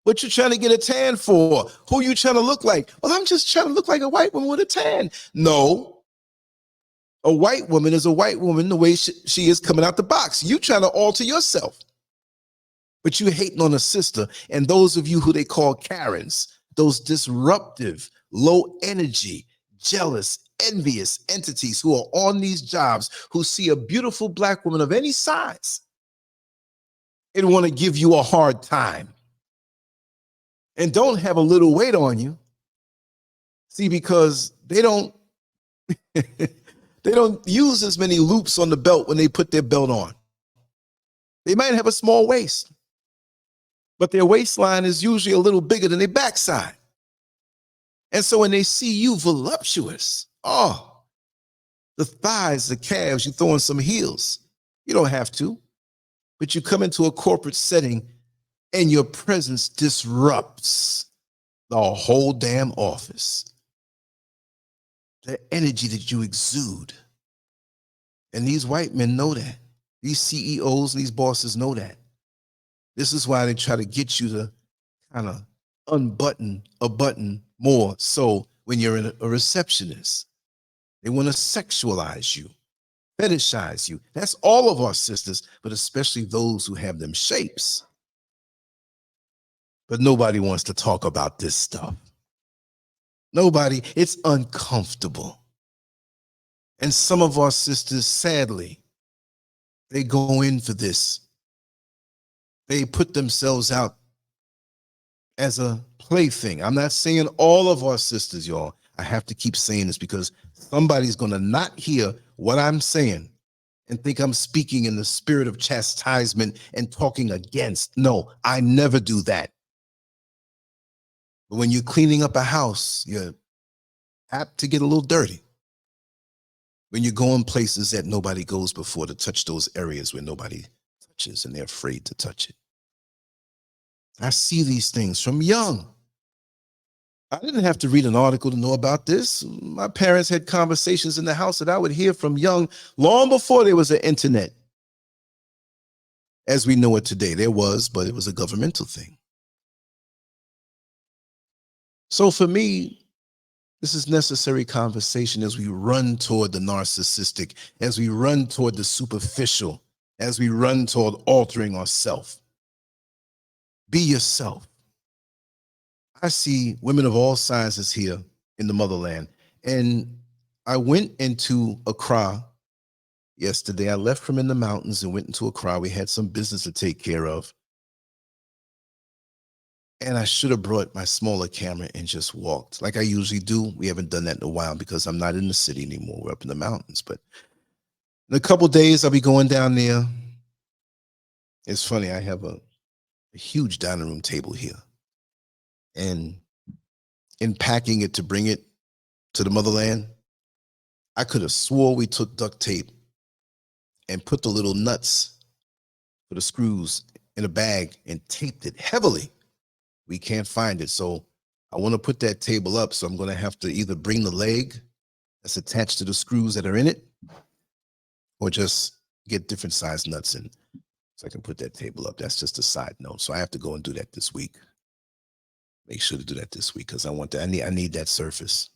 What you trying to get a tan for? Who you trying to look like? Well, I'm just trying to look like a white woman with a tan. No. A white woman is a white woman the way she is coming out the box. You trying to alter yourself. But you hating on a sister, and those of you who they call Karens, those disruptive, low energy, jealous, envious entities who are on these jobs, who see a beautiful black woman of any size and want to give you a hard time. And don't have a little weight on you. See, because they don't use as many loops on the belt when they put their belt on. They might have a small waist, but their waistline is usually a little bigger than their backside. And so when they see you voluptuous, oh, the thighs, the calves, you throw in some heels. You don't have to, but you come into a corporate setting and your presence disrupts the whole damn office. The energy that you exude. And these white men know that. These CEOs and these bosses know that. This is why they try to get you to kind of unbutton a button more. So when you're a receptionist, they want to sexualize you, fetishize you. That's all of our sisters, but especially those who have them shapes. But nobody wants to talk about this stuff. Nobody, it's uncomfortable. And some of our sisters, sadly, they go in for this. They put themselves out as a plaything. I'm not saying all of our sisters, y'all. I have to keep saying this because somebody's going to not hear what I'm saying and think I'm speaking in the spirit of chastisement and talking against. No, I never do that. But when you're cleaning up a house, you're apt to get a little dirty. When you're going places that nobody goes before, to touch those areas where nobody touches and they're afraid to touch it. I see these things from young. I didn't have to read an article to know about this. My parents had conversations in the house that I would hear from young, long before there was an internet. As we know it today, there was, but it was a governmental thing. So for me, this is necessary conversation as we run toward the narcissistic, as we run toward the superficial, as we run toward altering ourselves. Be yourself. I see women of all sizes here in the motherland. And I went into Accra yesterday. I left from in the mountains and went into Accra. We had some business to take care of. And I should have brought my smaller camera and just walked like I usually do. We haven't done that in a while because I'm not in the city anymore. We're up in the mountains. But in a couple days, I'll be going down there. It's funny. I have a huge dining room table here. And in packing it to bring it to the motherland, I could have swore we took duct tape and put the little nuts for the screws in a bag and taped it heavily. We can't find it. So I want to put that table up. So I'm going to have to either bring the leg that's attached to the screws that are in it, or just get different size nuts in so I can put that table up. That's just a side note. So I have to go and do that this week. Make sure to do that this week because I want that. I need that surface.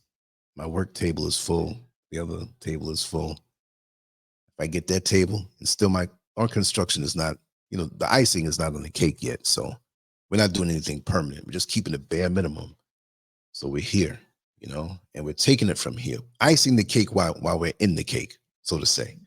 My work table is full. The other table is full. If I get that table, and still our construction is not, the icing is not on the cake yet. So we're not doing anything permanent. We're just keeping the bare minimum. So we're here, and we're taking it from here, icing the cake while we're in the cake, so to say.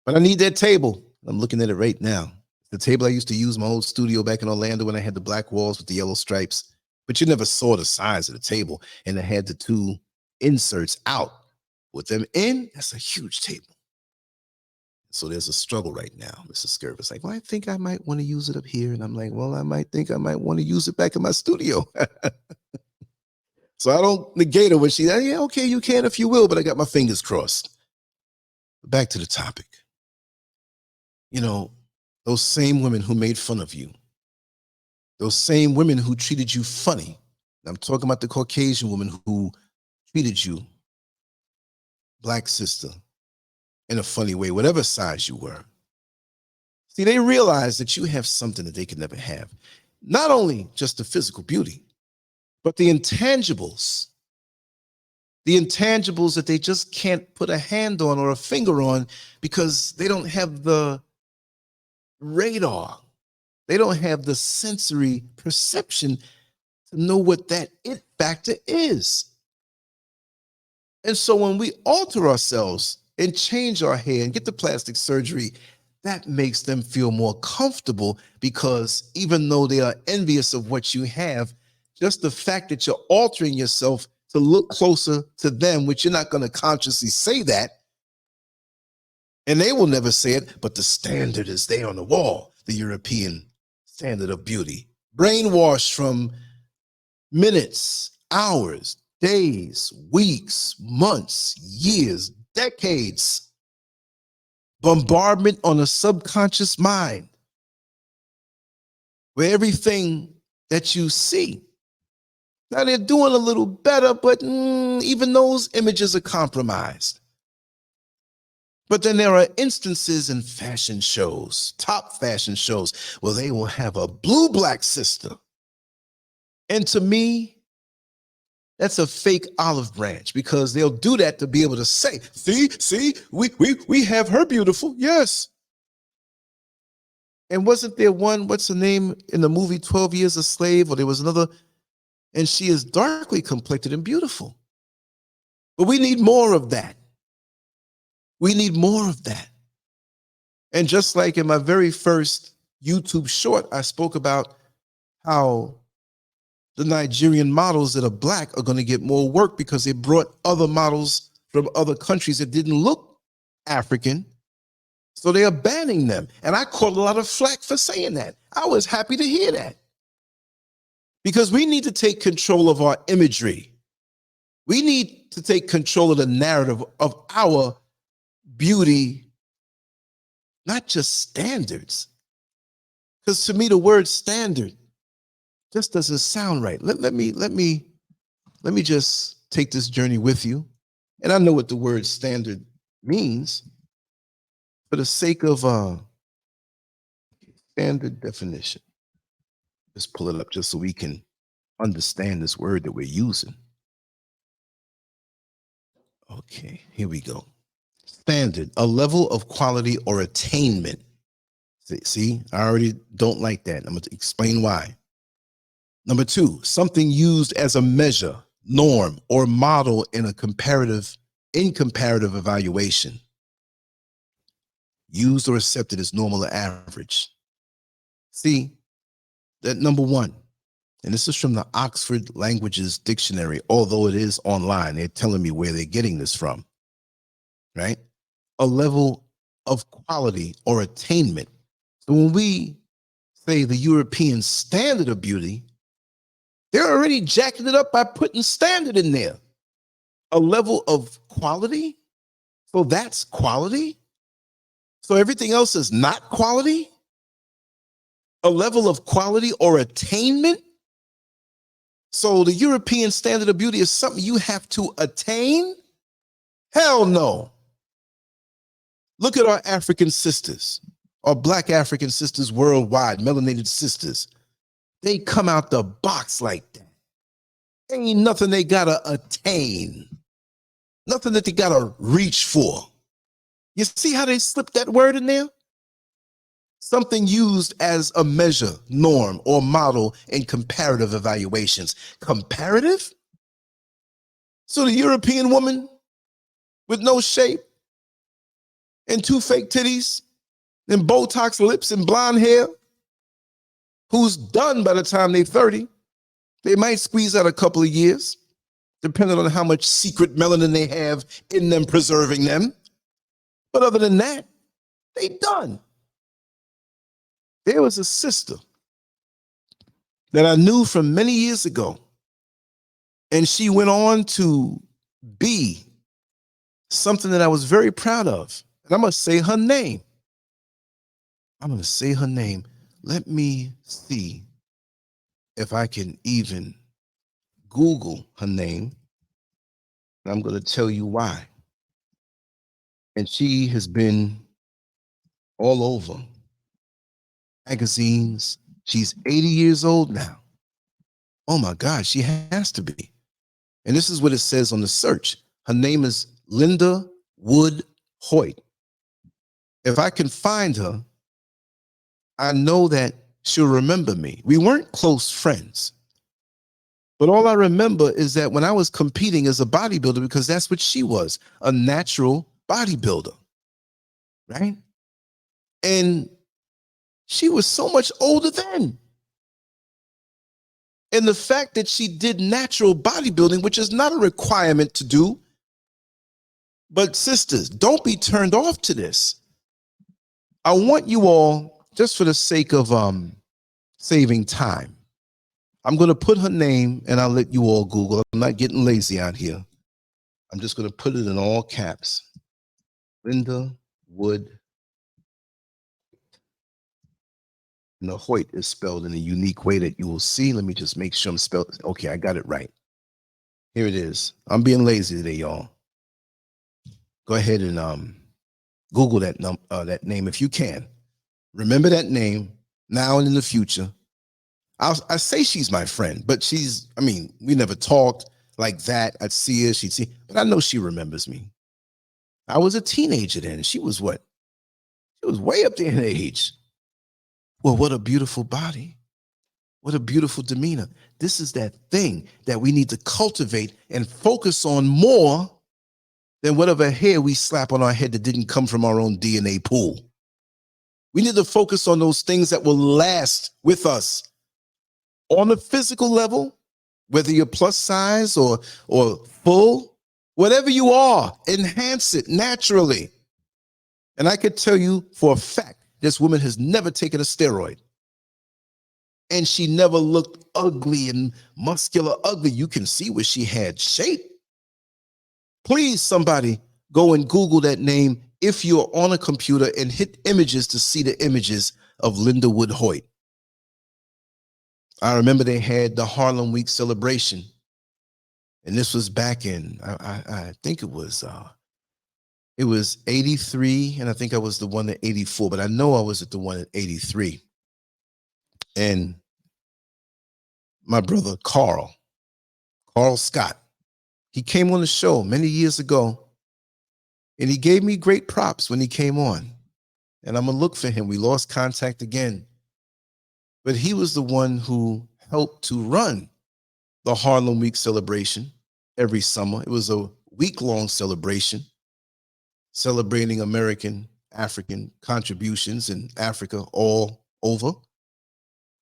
But I need that table. I'm looking at it right now. The table I used to use in my old studio back in Orlando when I had the black walls with the yellow stripes, but you never saw the size of the table. And it had the two inserts out with them in. That's a huge table. So there's a struggle right now. Mrs. SCURV is like, well, I think I might want to use it up here. And I'm like, well, I might want to use it back in my studio. So I don't negate her when she, yeah, okay, you can if you will, but I got my fingers crossed. Back to the topic. Those same women who made fun of you, those same women who treated you funny. I'm talking about the Caucasian woman who treated you, black sister, in a funny way, whatever size you were. See, they realize that you have something that they could never have. Not only just the physical beauty, but the intangibles that they just can't put a hand on or a finger on because they don't have the radar. They don't have the sensory perception to know what that it factor is. And so when we alter ourselves and change our hair and get the plastic surgery, that makes them feel more comfortable because even though they are envious of what you have, just the fact that you're altering yourself to look closer to them, which you're not going to consciously say that, and they will never say it, but the standard is there on the wall, the European standard of beauty. Brainwashed from minutes, hours, days, weeks, months, years, decades. Bombardment on a subconscious mind where everything that you see, now they're doing a little better, but even those images are compromised. But then there are instances in fashion shows, top fashion shows, where they will have a blue black sister. And to me, that's a fake olive branch because they'll do that to be able to say, see, we have her beautiful, yes. And wasn't there one, what's the name in the movie 12 Years a Slave, or there was another, and she is darkly complected and beautiful. But we need more of that. We need more of that. And just like in my very first YouTube short, I spoke about how the Nigerian models that are black are going to get more work because they brought other models from other countries that didn't look African. So they are banning them. And I caught a lot of flack for saying that. I was happy to hear that. Because we need to take control of our imagery. We need to take control of the narrative of our beauty, not just standards. Because to me, the word standard just doesn't sound right. Let me just take this journey with you. And I know what the word standard means. For the sake of standard definition, let's pull it up just so we can understand this word that we're using. Okay, here we go. Standard, a level of quality or attainment. See, I already don't like that. I'm going to explain why. Number two, something used as a measure, norm, or model in comparative evaluation. Used or accepted as normal or average. See, that number one, and this is from the Oxford Languages Dictionary, although it is online, they're telling me where they're getting this from, right? A level of quality or attainment. So when we say the European standard of beauty, they're already jacking it up by putting standard in there. A level of quality. So that's quality. So everything else is not quality. A level of quality or attainment. So the European standard of beauty is something you have to attain? Hell no. Look at our African sisters, our Black African sisters worldwide, melanated sisters. They come out the box like that. Ain't nothing they gotta attain. Nothing that they gotta reach for. You see how they slipped that word in there? Something used as a measure, norm, or model in comparative evaluations. Comparative? So the European woman with no shape and two fake titties and Botox lips and blonde hair, who's done by the time they're 30, they might squeeze out a couple of years, depending on how much secret melanin they have in them preserving them. But other than that, they done. There was a sister that I knew from many years ago, and she went on to be something that I was very proud of. And I'm going to say her name. Let me see if I can even Google her name. And I'm going to tell you why. And she has been all over magazines. She's 80 years old now. Oh my God, she has to be. And this is what it says on the search. Her name is Linda Wood Hoyt. If I can find her, I know that she'll remember me. We weren't close friends, but all I remember is that when I was competing as a bodybuilder, because that's what she was, a natural bodybuilder, right? And she was so much older then. And the fact that she did natural bodybuilding, which is not a requirement to do, but sisters, don't be turned off to this. I want you all, just for the sake of saving time, I'm going to put her name and I'll let you all Google. I'm not getting lazy out here. I'm just going to put it in all caps. Linda Wood. And the Hoyt is spelled in a unique way that you will see. Let me just make sure I'm spelled. Okay, I got it right. Here it is. I'm being lazy today, y'all. Go ahead and Google that name if you can. Remember that name now and in the future. I say she's my friend, but we never talked like that. I'd see her, she'd see, but I know she remembers me. I was a teenager then. She was what? She was way up there in age. Well, what a beautiful body. What a beautiful demeanor. This is that thing that we need to cultivate and focus on more than whatever hair we slap on our head that didn't come from our own DNA pool. We need to focus on those things that will last with us on the physical level, whether you're plus size or full, whatever you are, enhance it naturally. And I could tell you for a fact, this woman has never taken a steroid. And she never looked ugly and muscular ugly. You can see where she had shape. Please, somebody, go and Google that name if you're on a computer and hit images to see the images of Linda Wood Hoyt. I remember they had the Harlem Week celebration. And this was back in, I think it was 83, and I think I was the one at 84, but I know I was at the one at 83. And my brother, Carl Scott, he came on the show many years ago, and he gave me great props when he came on. And I'm going to look for him. We lost contact again. But he was the one who helped to run the Harlem Week celebration every summer. It was a week-long celebration celebrating American, African contributions in Africa all over.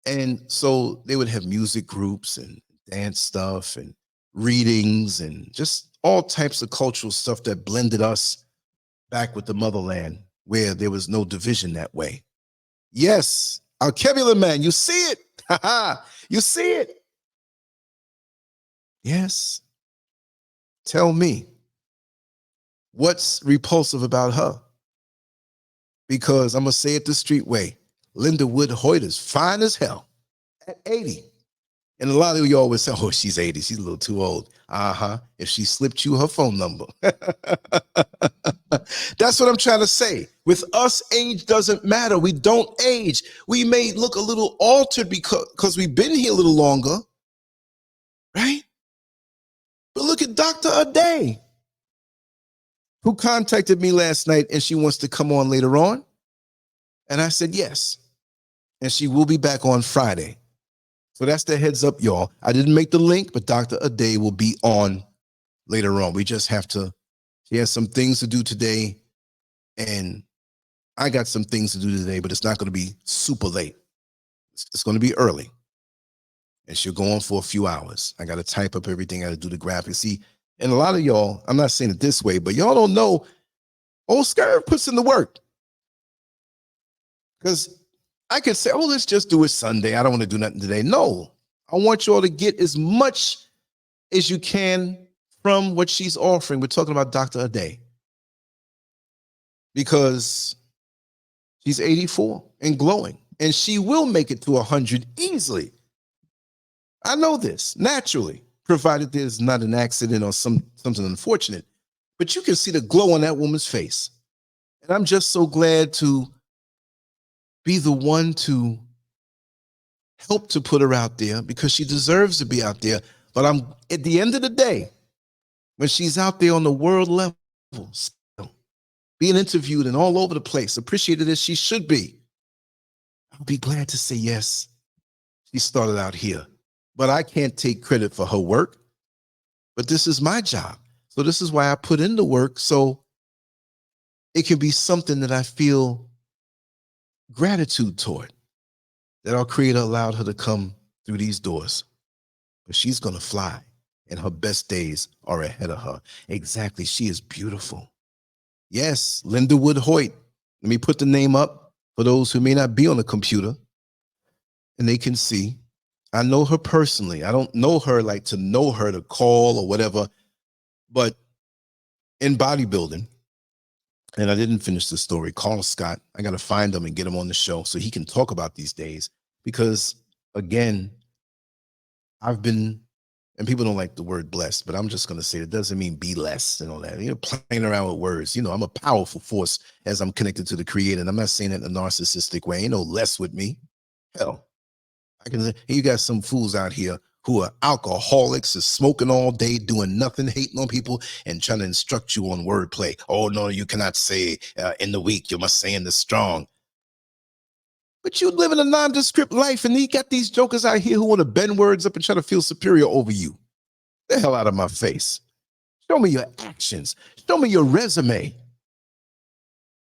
And so they would have music groups and dance stuff and readings and just all types of cultural stuff that blended us back with the motherland where there was no division that way. Yes, Alkebula man, you see it. You see it. Yes. Tell me, what's repulsive about her? Because I'm going to say it the street way. Linda Wood Hoyt is fine as hell at 80. And a lot of you always say, oh, she's 80. She's a little too old. If she slipped you her phone number. That's what I'm trying to say. With us, age doesn't matter. We don't age. We may look a little altered because we've been here a little longer, right? But look at Dr. Ade, who contacted me last night and she wants to come on later on. And I said, yes. And she will be back on Friday. So that's the heads up, y'all. I didn't make the link, but Dr. Ade will be on later on. We just have to, she has some things to do today. And I got some things to do today, but it's not going to be super late. It's going to be early. And she'll go on for a few hours. I got to type up everything. I got to do the graphics. See, and a lot of y'all, I'm not saying it this way, but y'all don't know, old SCURV puts in the work. Because I could say, oh, let's just do it Sunday. I don't want to do nothing today. No, I want you all to get as much as you can from what she's offering. We're talking about Dr. Ade. Because she's 84 and glowing. And she will make it to 100 easily. I know this, naturally, provided there's not an accident or something unfortunate. But you can see the glow on that woman's face. And I'm just so glad to be the one to help to put her out there because she deserves to be out there. But I'm at the end of the day, when she's out there on the world level, being interviewed and all over the place, appreciated as she should be, I'll be glad to say yes, she started out here. But I can't take credit for her work. But this is my job. So this is why I put in the work, so it can be something that I feel gratitude toward, that our Creator allowed her to come through these doors. But she's going to fly, and her best days are ahead of her. Exactly. She is beautiful. Yes, Linda Wood Hoyt. Let me put the name up for those who may not be on the computer, and they can see. I know her personally. I don't know her like to know her, to call or whatever, but in bodybuilding, and I didn't finish the story, Carl Scott, I got to find him and get him on the show so he can talk about these days. Because, again, I've been, and people don't like the word blessed, but I'm just going to say it doesn't mean be less and all that. You're playing around with words. You know, I'm a powerful force as I'm connected to the Creator, and I'm not saying it in a narcissistic way. Ain't no less with me. Hell, you got some fools out here who are alcoholics, is smoking all day, doing nothing, hating on people, and trying to instruct you on wordplay. Oh, no, you cannot say in the weak, you must say in the strong. But you live in a nondescript life, and you got these jokers out here who want to bend words up and try to feel superior over you. The hell out of my face. Show me your actions. Show me your resume.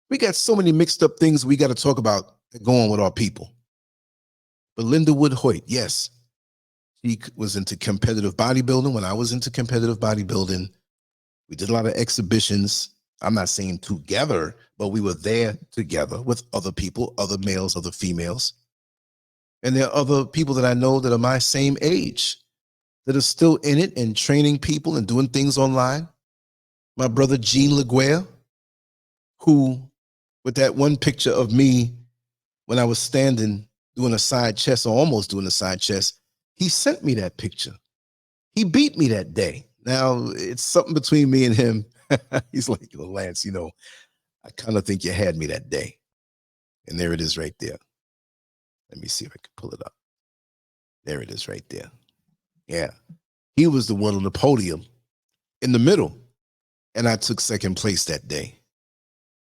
We got so many mixed up things we got to talk about that go on with our people. But Linda Wood Hoyt, yes, she was into competitive bodybuilding. When I was into competitive bodybuilding, we did a lot of exhibitions. I'm not saying together, but we were there together with other people, other males, other females. And there are other people that I know that are my same age that are still in it and training people and doing things online. My brother, Gene LaGuerre, who, with that one picture of me when I was standing doing a side chest or almost doing a side chest, he sent me that picture. He beat me that day. Now, it's something between me and him. He's like, Lance, you know, I kind of think you had me that day. And there it is right there. Let me see if I can pull it up. There it is right there. Yeah. He was the one on the podium in the middle. And I took second place that day.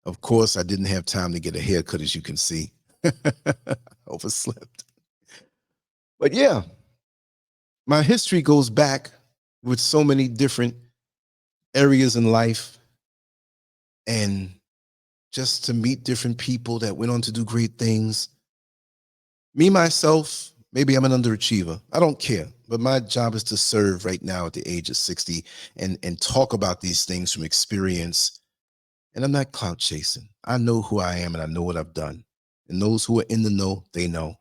Of course, I didn't have time to get a haircut, as you can see. Overslept. But yeah, My history goes back with so many different areas in life, and just to meet different people that went on to do great things. Me, myself, maybe I'm an underachiever. I don't care. But my job is to serve right now at the age of 60 and talk about these things from experience. And I'm not clout chasing. I know who I am and I know what I've done. And those who are in the know, they know.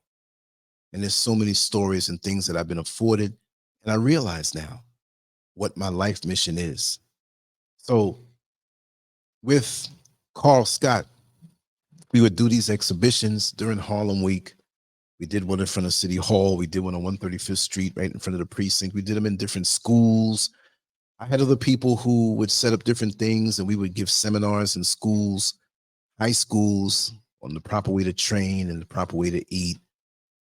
And there's so many stories and things that I've been afforded. And I realize now what my life mission is. So with Carl Scott, we would do these exhibitions during Harlem Week. We did one in front of City Hall. We did one on 135th Street, right in front of the precinct. We did them in different schools. I had other people who would set up different things, and we would give seminars in schools, high schools, on the proper way to train and the proper way to eat.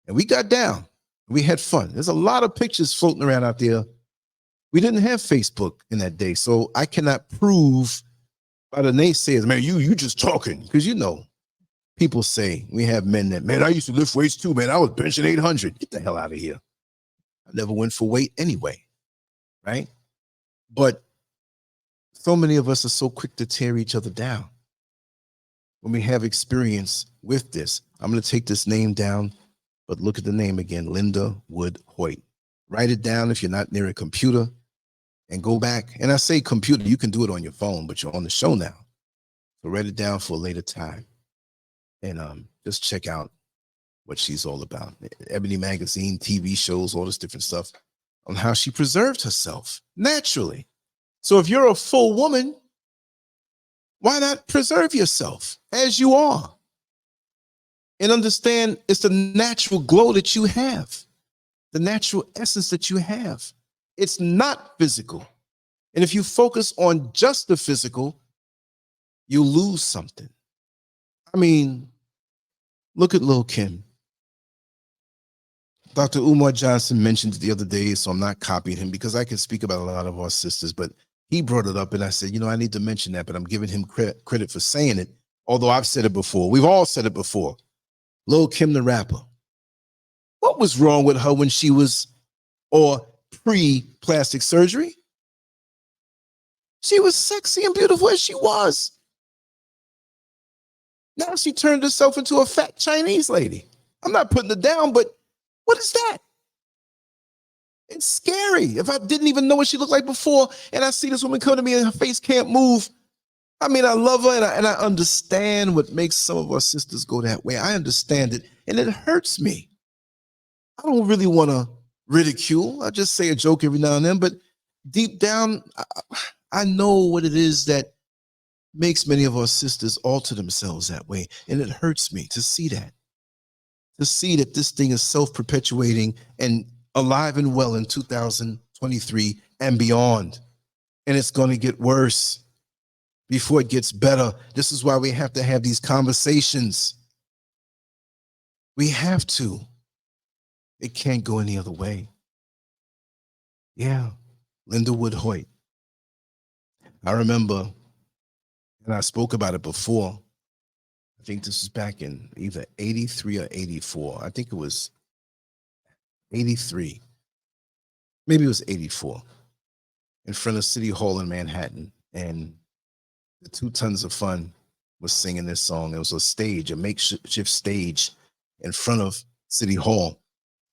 And we got down. We had fun. There's a lot of pictures floating around out there. We didn't have Facebook in that day, so I cannot prove by the naysayers, man, you just talking, because you know, people say, we have men that, man, I used to lift weights too, man. I was benching 800. Get the hell out of here. I never went for weight anyway, right? But so many of us are so quick to tear each other down when we have experience with this. I'm going to take this name down, but look at the name again, Linda Wood Hoyt. Write it down if you're not near a computer and go back. And I say computer, you can do it on your phone, but you're on the show now. So write it down for a later time. And just check out what she's all about. Ebony Magazine, TV shows, all this different stuff on how she preserved herself naturally. So if you're a full woman, why not preserve yourself as you are? And understand it's the natural glow that you have, the natural essence that you have. It's not physical. And if you focus on just the physical, you lose something. I mean, look at Lil' Kim. Dr. Umar Johnson mentioned it the other day, so I'm not copying him because I can speak about a lot of our sisters, but he brought it up and I said, you know, I need to mention that, but I'm giving him credit for saying it, although I've said it before. We've all said it before. Lil' Kim the rapper. What was wrong with her when she was, or pre-plastic surgery? She was sexy and beautiful as she was. Now she turned herself into a fat Chinese lady. I'm not putting it down, but what is that? It's scary. If I didn't even know what she looked like before, and I see this woman come to me and her face can't move, I mean, I love her and I understand what makes some of our sisters go that way. I understand it, and it hurts me. I don't really want to ridicule. I just say a joke every now and then, but deep down, I know what it is that makes many of our sisters alter themselves that way. And it hurts me to see that. To see that this thing is self-perpetuating and alive and well in 2023 and beyond. And it's going to get worse before it gets better. This is why we have to have these conversations. We have to. It can't go any other way. Yeah, Linda Wood Hoyt. I remember, and I spoke about it before, I think this was back in either 83 or 84. I think it was 83. Maybe it was 84. In front of City Hall in Manhattan. And the 2 Tons of Fun was singing this song. It was a stage, a makeshift stage in front of City Hall.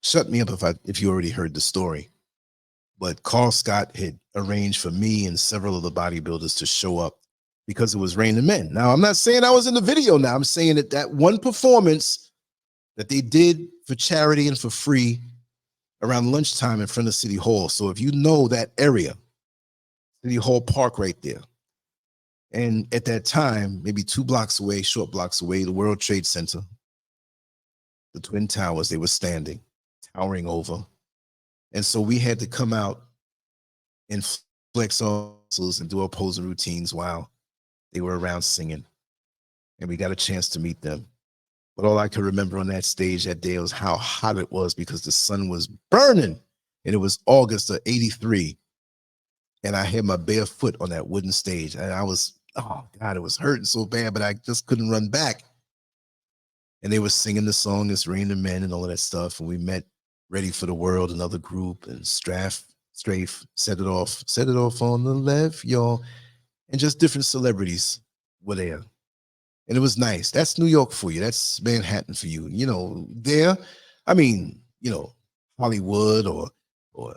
Shut me up if you already heard the story. But Carl Scott had arranged for me and several of the bodybuilders to show up because it was Raining Men. Now, I'm not saying I was in the video now. I'm saying that one performance that they did for charity and for free around lunchtime in front of City Hall. So if you know that area, City Hall Park right there. And at that time, maybe 2 blocks away, short blocks away, the World Trade Center, the Twin Towers, they were standing, towering over. And so we had to come out and flex our muscles and do our posing routines while they were around singing. And we got a chance to meet them. But all I can remember on that stage that day was how hot it was because the sun was burning. And it was August of 83. And I had my bare foot on that wooden stage. And I was, oh God, it was hurting so bad, but I just couldn't run back. And they were singing the song, It's Raining Men and all of that stuff. And we met Ready for the World, another group, and Strafe, Set It Off on the Left, y'all, and just different celebrities were there. And it was nice. That's New York for you. That's Manhattan for you. You know, there, I mean, you know, Hollywood or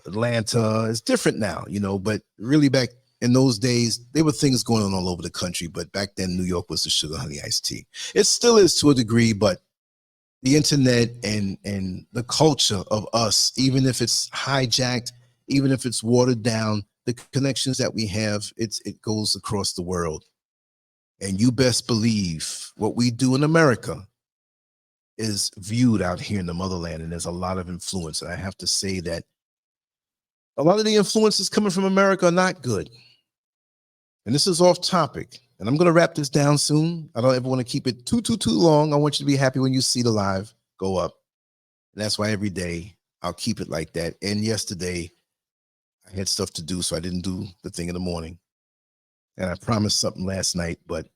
Atlanta is different now, you know, but really back in those days, there were things going on all over the country, but back then New York was the sugar honey iced tea. It still is to a degree, but the internet and the culture of us, even if it's hijacked, even if it's watered down, the connections that we have, it goes across the world. And you best believe what we do in America is viewed out here in the motherland, and there's a lot of influence. And I have to say that a lot of the influences coming from America are not good. And this is off topic. And I'm going to wrap this down soon. I don't ever want to keep it too long. I want you to be happy when you see the live go up. And that's why every day I'll keep it like that. And yesterday I had stuff to do, so I didn't do the thing in the morning. And I promised something last night, but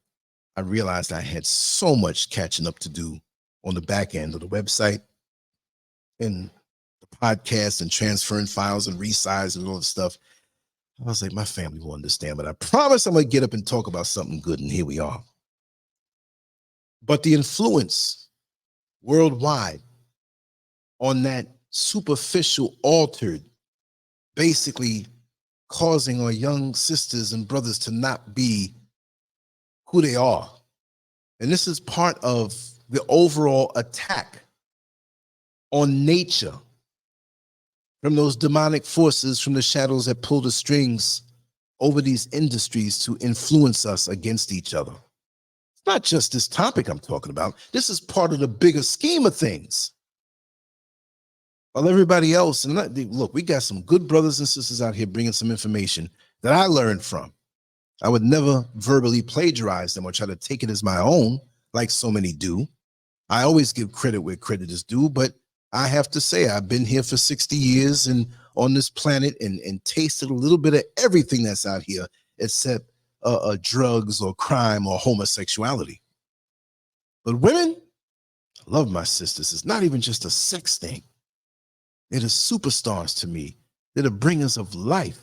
I realized I had so much catching up to do on the back end of the website and the podcast and transferring files and resizing and all the stuff. I was like, my family will understand, but I promise I'm going to get up and talk about something good, and here we are. But the influence worldwide on that superficial, altered, basically causing our young sisters and brothers to not be who they are. And this is part of the overall attack on nature from those demonic forces from the shadows that pull the strings over these industries to influence us against each other. It's not just this topic I'm talking about. This is part of the bigger scheme of things. While everybody else, and look, we got some good brothers and sisters out here bringing some information that I learned from. I would never verbally plagiarize them or try to take it as my own, like so many do. I always give credit where credit is due, but I have to say I've been here for 60 years and on this planet and tasted a little bit of everything that's out here except drugs or crime or homosexuality. But women, I love my sisters. It's not even just a sex thing. They're the superstars to me. They're the bringers of life.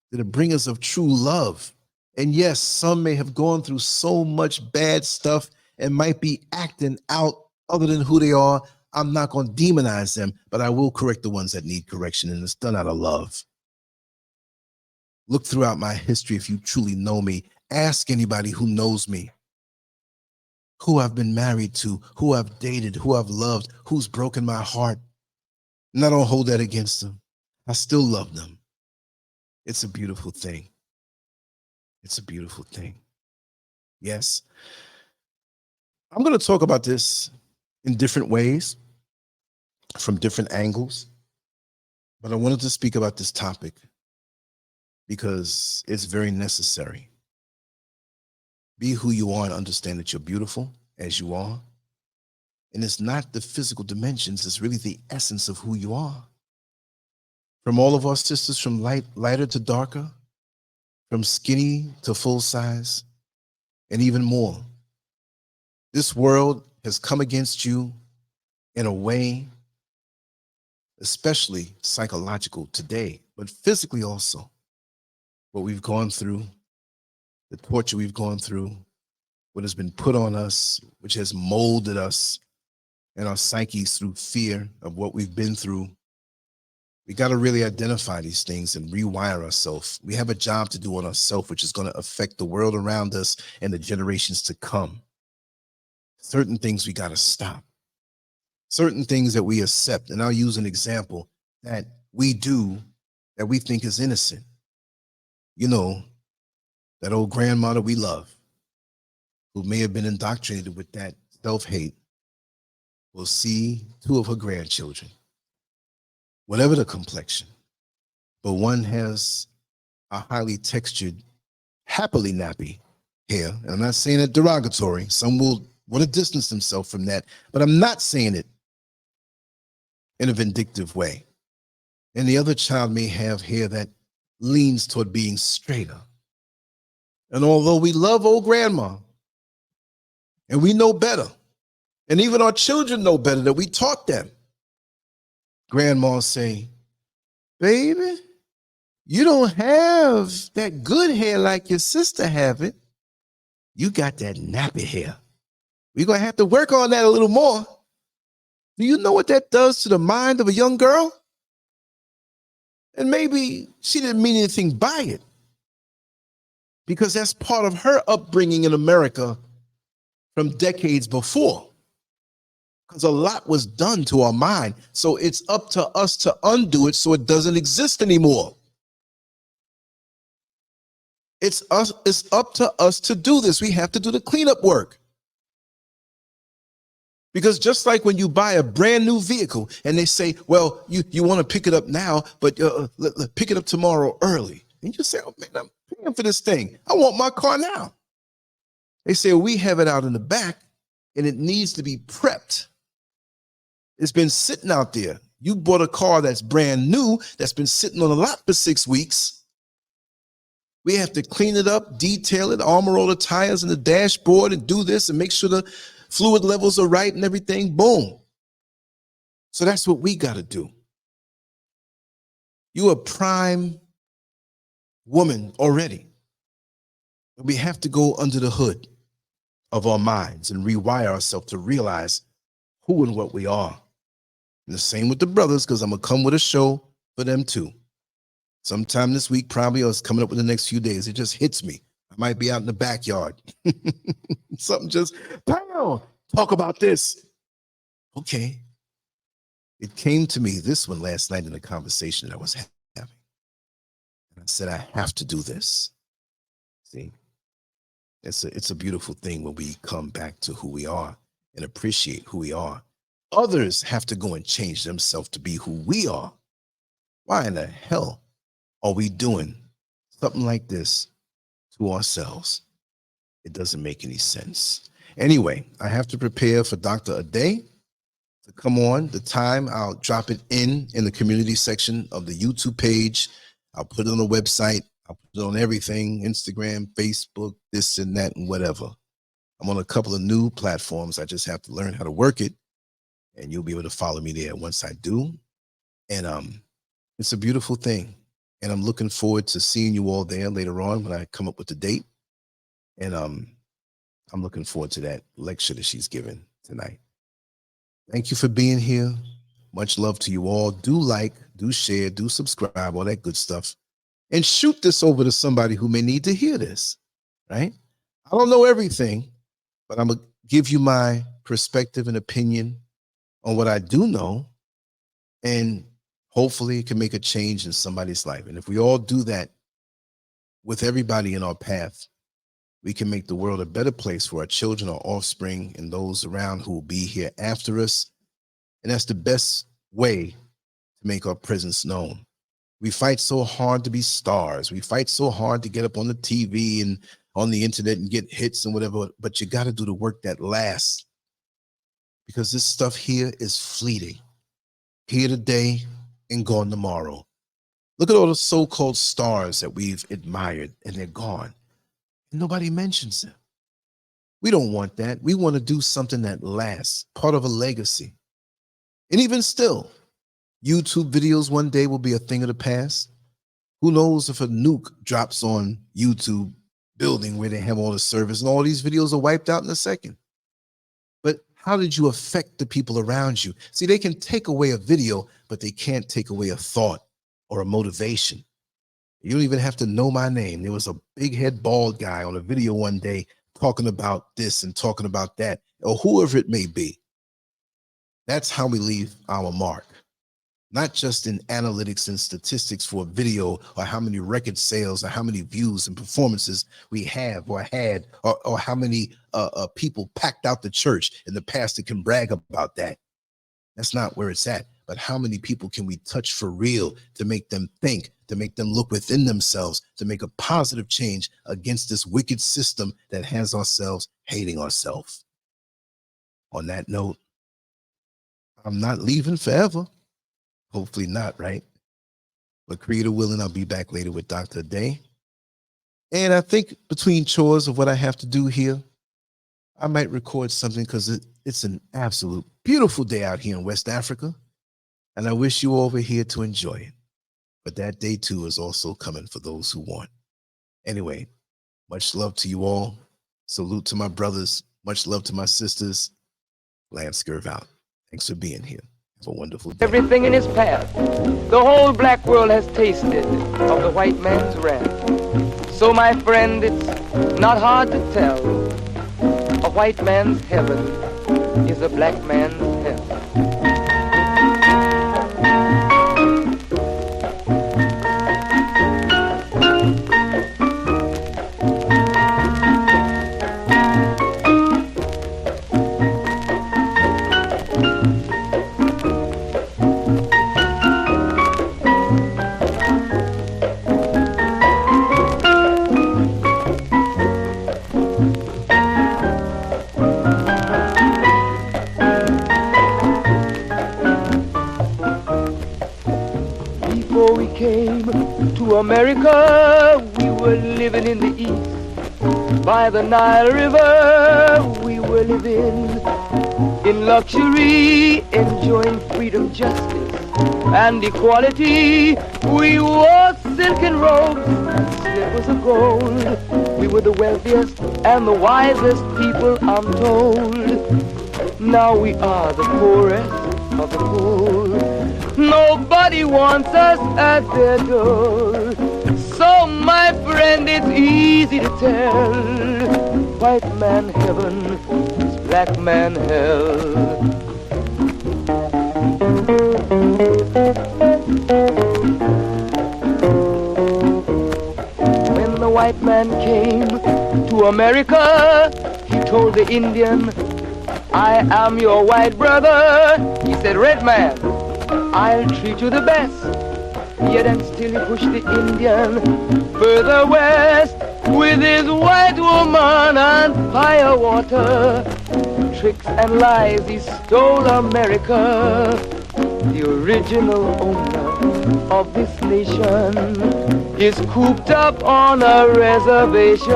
They're the bringers of true love. And yes, some may have gone through so much bad stuff and might be acting out other than who they are. I'm not going to demonize them, but I will correct the ones that need correction, and it's done out of love. Look throughout my history if you truly know me. Ask anybody who knows me, who I've been married to, who I've dated, who I've loved, who's broken my heart. And I don't hold that against them. I still love them. It's a beautiful thing. It's a beautiful thing. Yes. I'm going to talk about this in different ways, from different angles, but I wanted to speak about this topic because it's very necessary. Be who you are and understand that you're beautiful as you are. And it's not the physical dimensions, it's really the essence of who you are. From all of our sisters, from lighter to darker, from skinny to full size, and even more. This world has come against you in a way, especially psychological today, but physically also. What we've gone through, the torture we've gone through, what has been put on us, which has molded us and our psyches through fear of what we've been through. We got to really identify these things and rewire ourselves. We have a job to do on ourselves, which is going to affect the world around us and the generations to come. Certain things we got to stop. Certain things that we accept, and I'll use an example that we do that we think is innocent. You know, that old grandmother we love, who may have been indoctrinated with that self-hate, will see two of her grandchildren, whatever the complexion, but one has a highly textured, happily nappy hair. And I'm not saying it derogatory. Some will want to distance themselves from that, but I'm not saying it in a vindictive way. And the other child may have hair that leans toward being straighter. And although we love old grandma and we know better, and even our children know better, that we taught them, Grandma say, baby, you don't have that good hair like your sister have it. You got that nappy hair. We're going to have to work on that a little more. Do you know what that does to the mind of a young girl? And maybe she didn't mean anything by it, because that's part of her upbringing in America from decades before. Because a lot was done to our mind. So it's up to us to undo it so it doesn't exist anymore. It's up to us to do this. We have to do the cleanup work. Because just like when you buy a brand new vehicle and they say, well, you want to pick it up now, but pick it up tomorrow early. And you say, oh man, I'm paying for this thing. I want my car now. They say, well, we have it out in the back and it needs to be prepped. It's been sitting out there. You bought a car that's brand new, that's been sitting on the lot for 6 weeks. We have to clean it up, detail it, armor all the tires and the dashboard and do this and make sure the fluid levels are right and everything. Boom. So that's what we got to do. You're a prime woman already. We have to go under the hood of our minds and rewire ourselves to realize who and what we are. And the same with the brothers, because I'm going to come with a show for them too. Sometime this week, probably, or it's coming up in the next few days. It just hits me. I might be out in the backyard. Something just, bam, talk about this. Okay. It came to me, this one last night in a conversation that I was having. And I said, I have to do this. See, it's a beautiful thing when we come back to who we are and appreciate who we are. Others have to go and change themselves to be who we are. Why in the hell are we doing something like this to ourselves? It doesn't make any sense. Anyway, I have to prepare for Dr. Ade to come on. The time, I'll drop it in the community section of the YouTube page. I'll put it on the website. I'll put it on everything, Instagram, Facebook, this and that and whatever. I'm on a couple of new platforms. I just have to learn how to work it, and you'll be able to follow me there once I do. And it's a beautiful thing. And I'm looking forward to seeing you all there later on when I come up with the date. And I'm looking forward to that lecture that she's giving tonight. Thank you for being here. Much love to you all. Do like, do share, do subscribe, all that good stuff. And shoot this over to somebody who may need to hear this, right? I don't know everything, but I'm going to give you my perspective and opinion on what I do know. And hopefully it can make a change in somebody's life. And if we all do that with everybody in our path, we can make the world a better place for our children, our offspring, and those around who will be here after us. And that's the best way to make our presence known. We fight so hard to be stars. We fight so hard to get up on the TV and on the internet and get hits and whatever, but you got to do the work that lasts, because this stuff here is fleeting. Here today and gone tomorrow. Look at all the so-called stars that we've admired, and they're gone. And nobody mentions them. We don't want that. We want to do something that lasts, part of a legacy. And even still, YouTube videos one day will be a thing of the past. Who knows if a nuke drops on YouTube building where they have all the service and all these videos are wiped out in a second. But how did you affect the people around you? See, they can take away a video, but they can't take away a thought or a motivation. You don't even have to know my name. There was a big head bald guy on a video one day talking about this and talking about that, or whoever it may be. That's how we leave our mark. Not just in analytics and statistics for a video, or how many record sales, or how many views and performances we have or had, or how many people packed out the church, and the pastor can brag about that. That's not where it's at. But how many people can we touch for real to make them think, to make them look within themselves, to make a positive change against this wicked system that has ourselves hating ourselves? On that note, I'm not leaving forever. Hopefully not, right? But creator willing, I'll be back later with Dr. Ade. And I think between chores of what I have to do here, I might record something, because it's an absolute beautiful day out here in West Africa. And I wish you all were here to enjoy it. But that day too is also coming for those who want. Anyway, much love to you all. Salute to my brothers. Much love to my sisters. LANCESCURV out. Thanks for being here. Have a wonderful day. Everything in his path. The whole black world has tasted of the white man's wrath. So, my friend, it's not hard to tell. A white man's heaven is a black man's hell. To America, we were living in the east. By the Nile River, we were living in luxury, enjoying freedom, justice, and equality. We wore silken robes and slippers of gold. We were the wealthiest and the wisest people, I'm told. Now we are the poorest of the poor. Nobody wants us at their door. So, my friend, it's easy to tell. White man heaven is black man hell. When the white man came to America, he told the Indian, I am your white brother. He said, red man, I'll treat you the best. Yet and still he pushed the Indian further west with his white woman and firewater. Tricks and lies, he stole America. The original owner of this nation is cooped up on a reservation.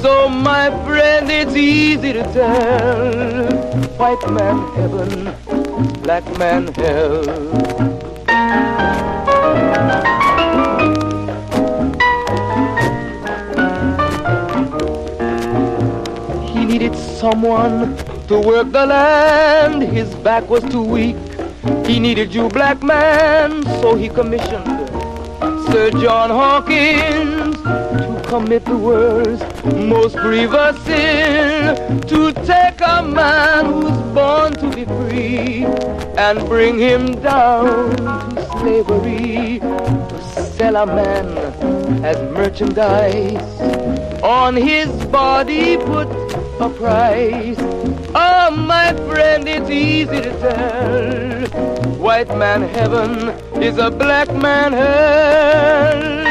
So, my friend, it's easy to tell. White man heaven, black man hell. He needed someone to work the land. His back was too weak. He needed you, black man, so he commissioned Sir John Hawkins to commit the world's most grievous sin, to take a man who's born to be free and bring him down to slavery, to sell a man as merchandise. On his body put a price. Oh, my friend, it's easy to tell. White man heaven is a black man hell.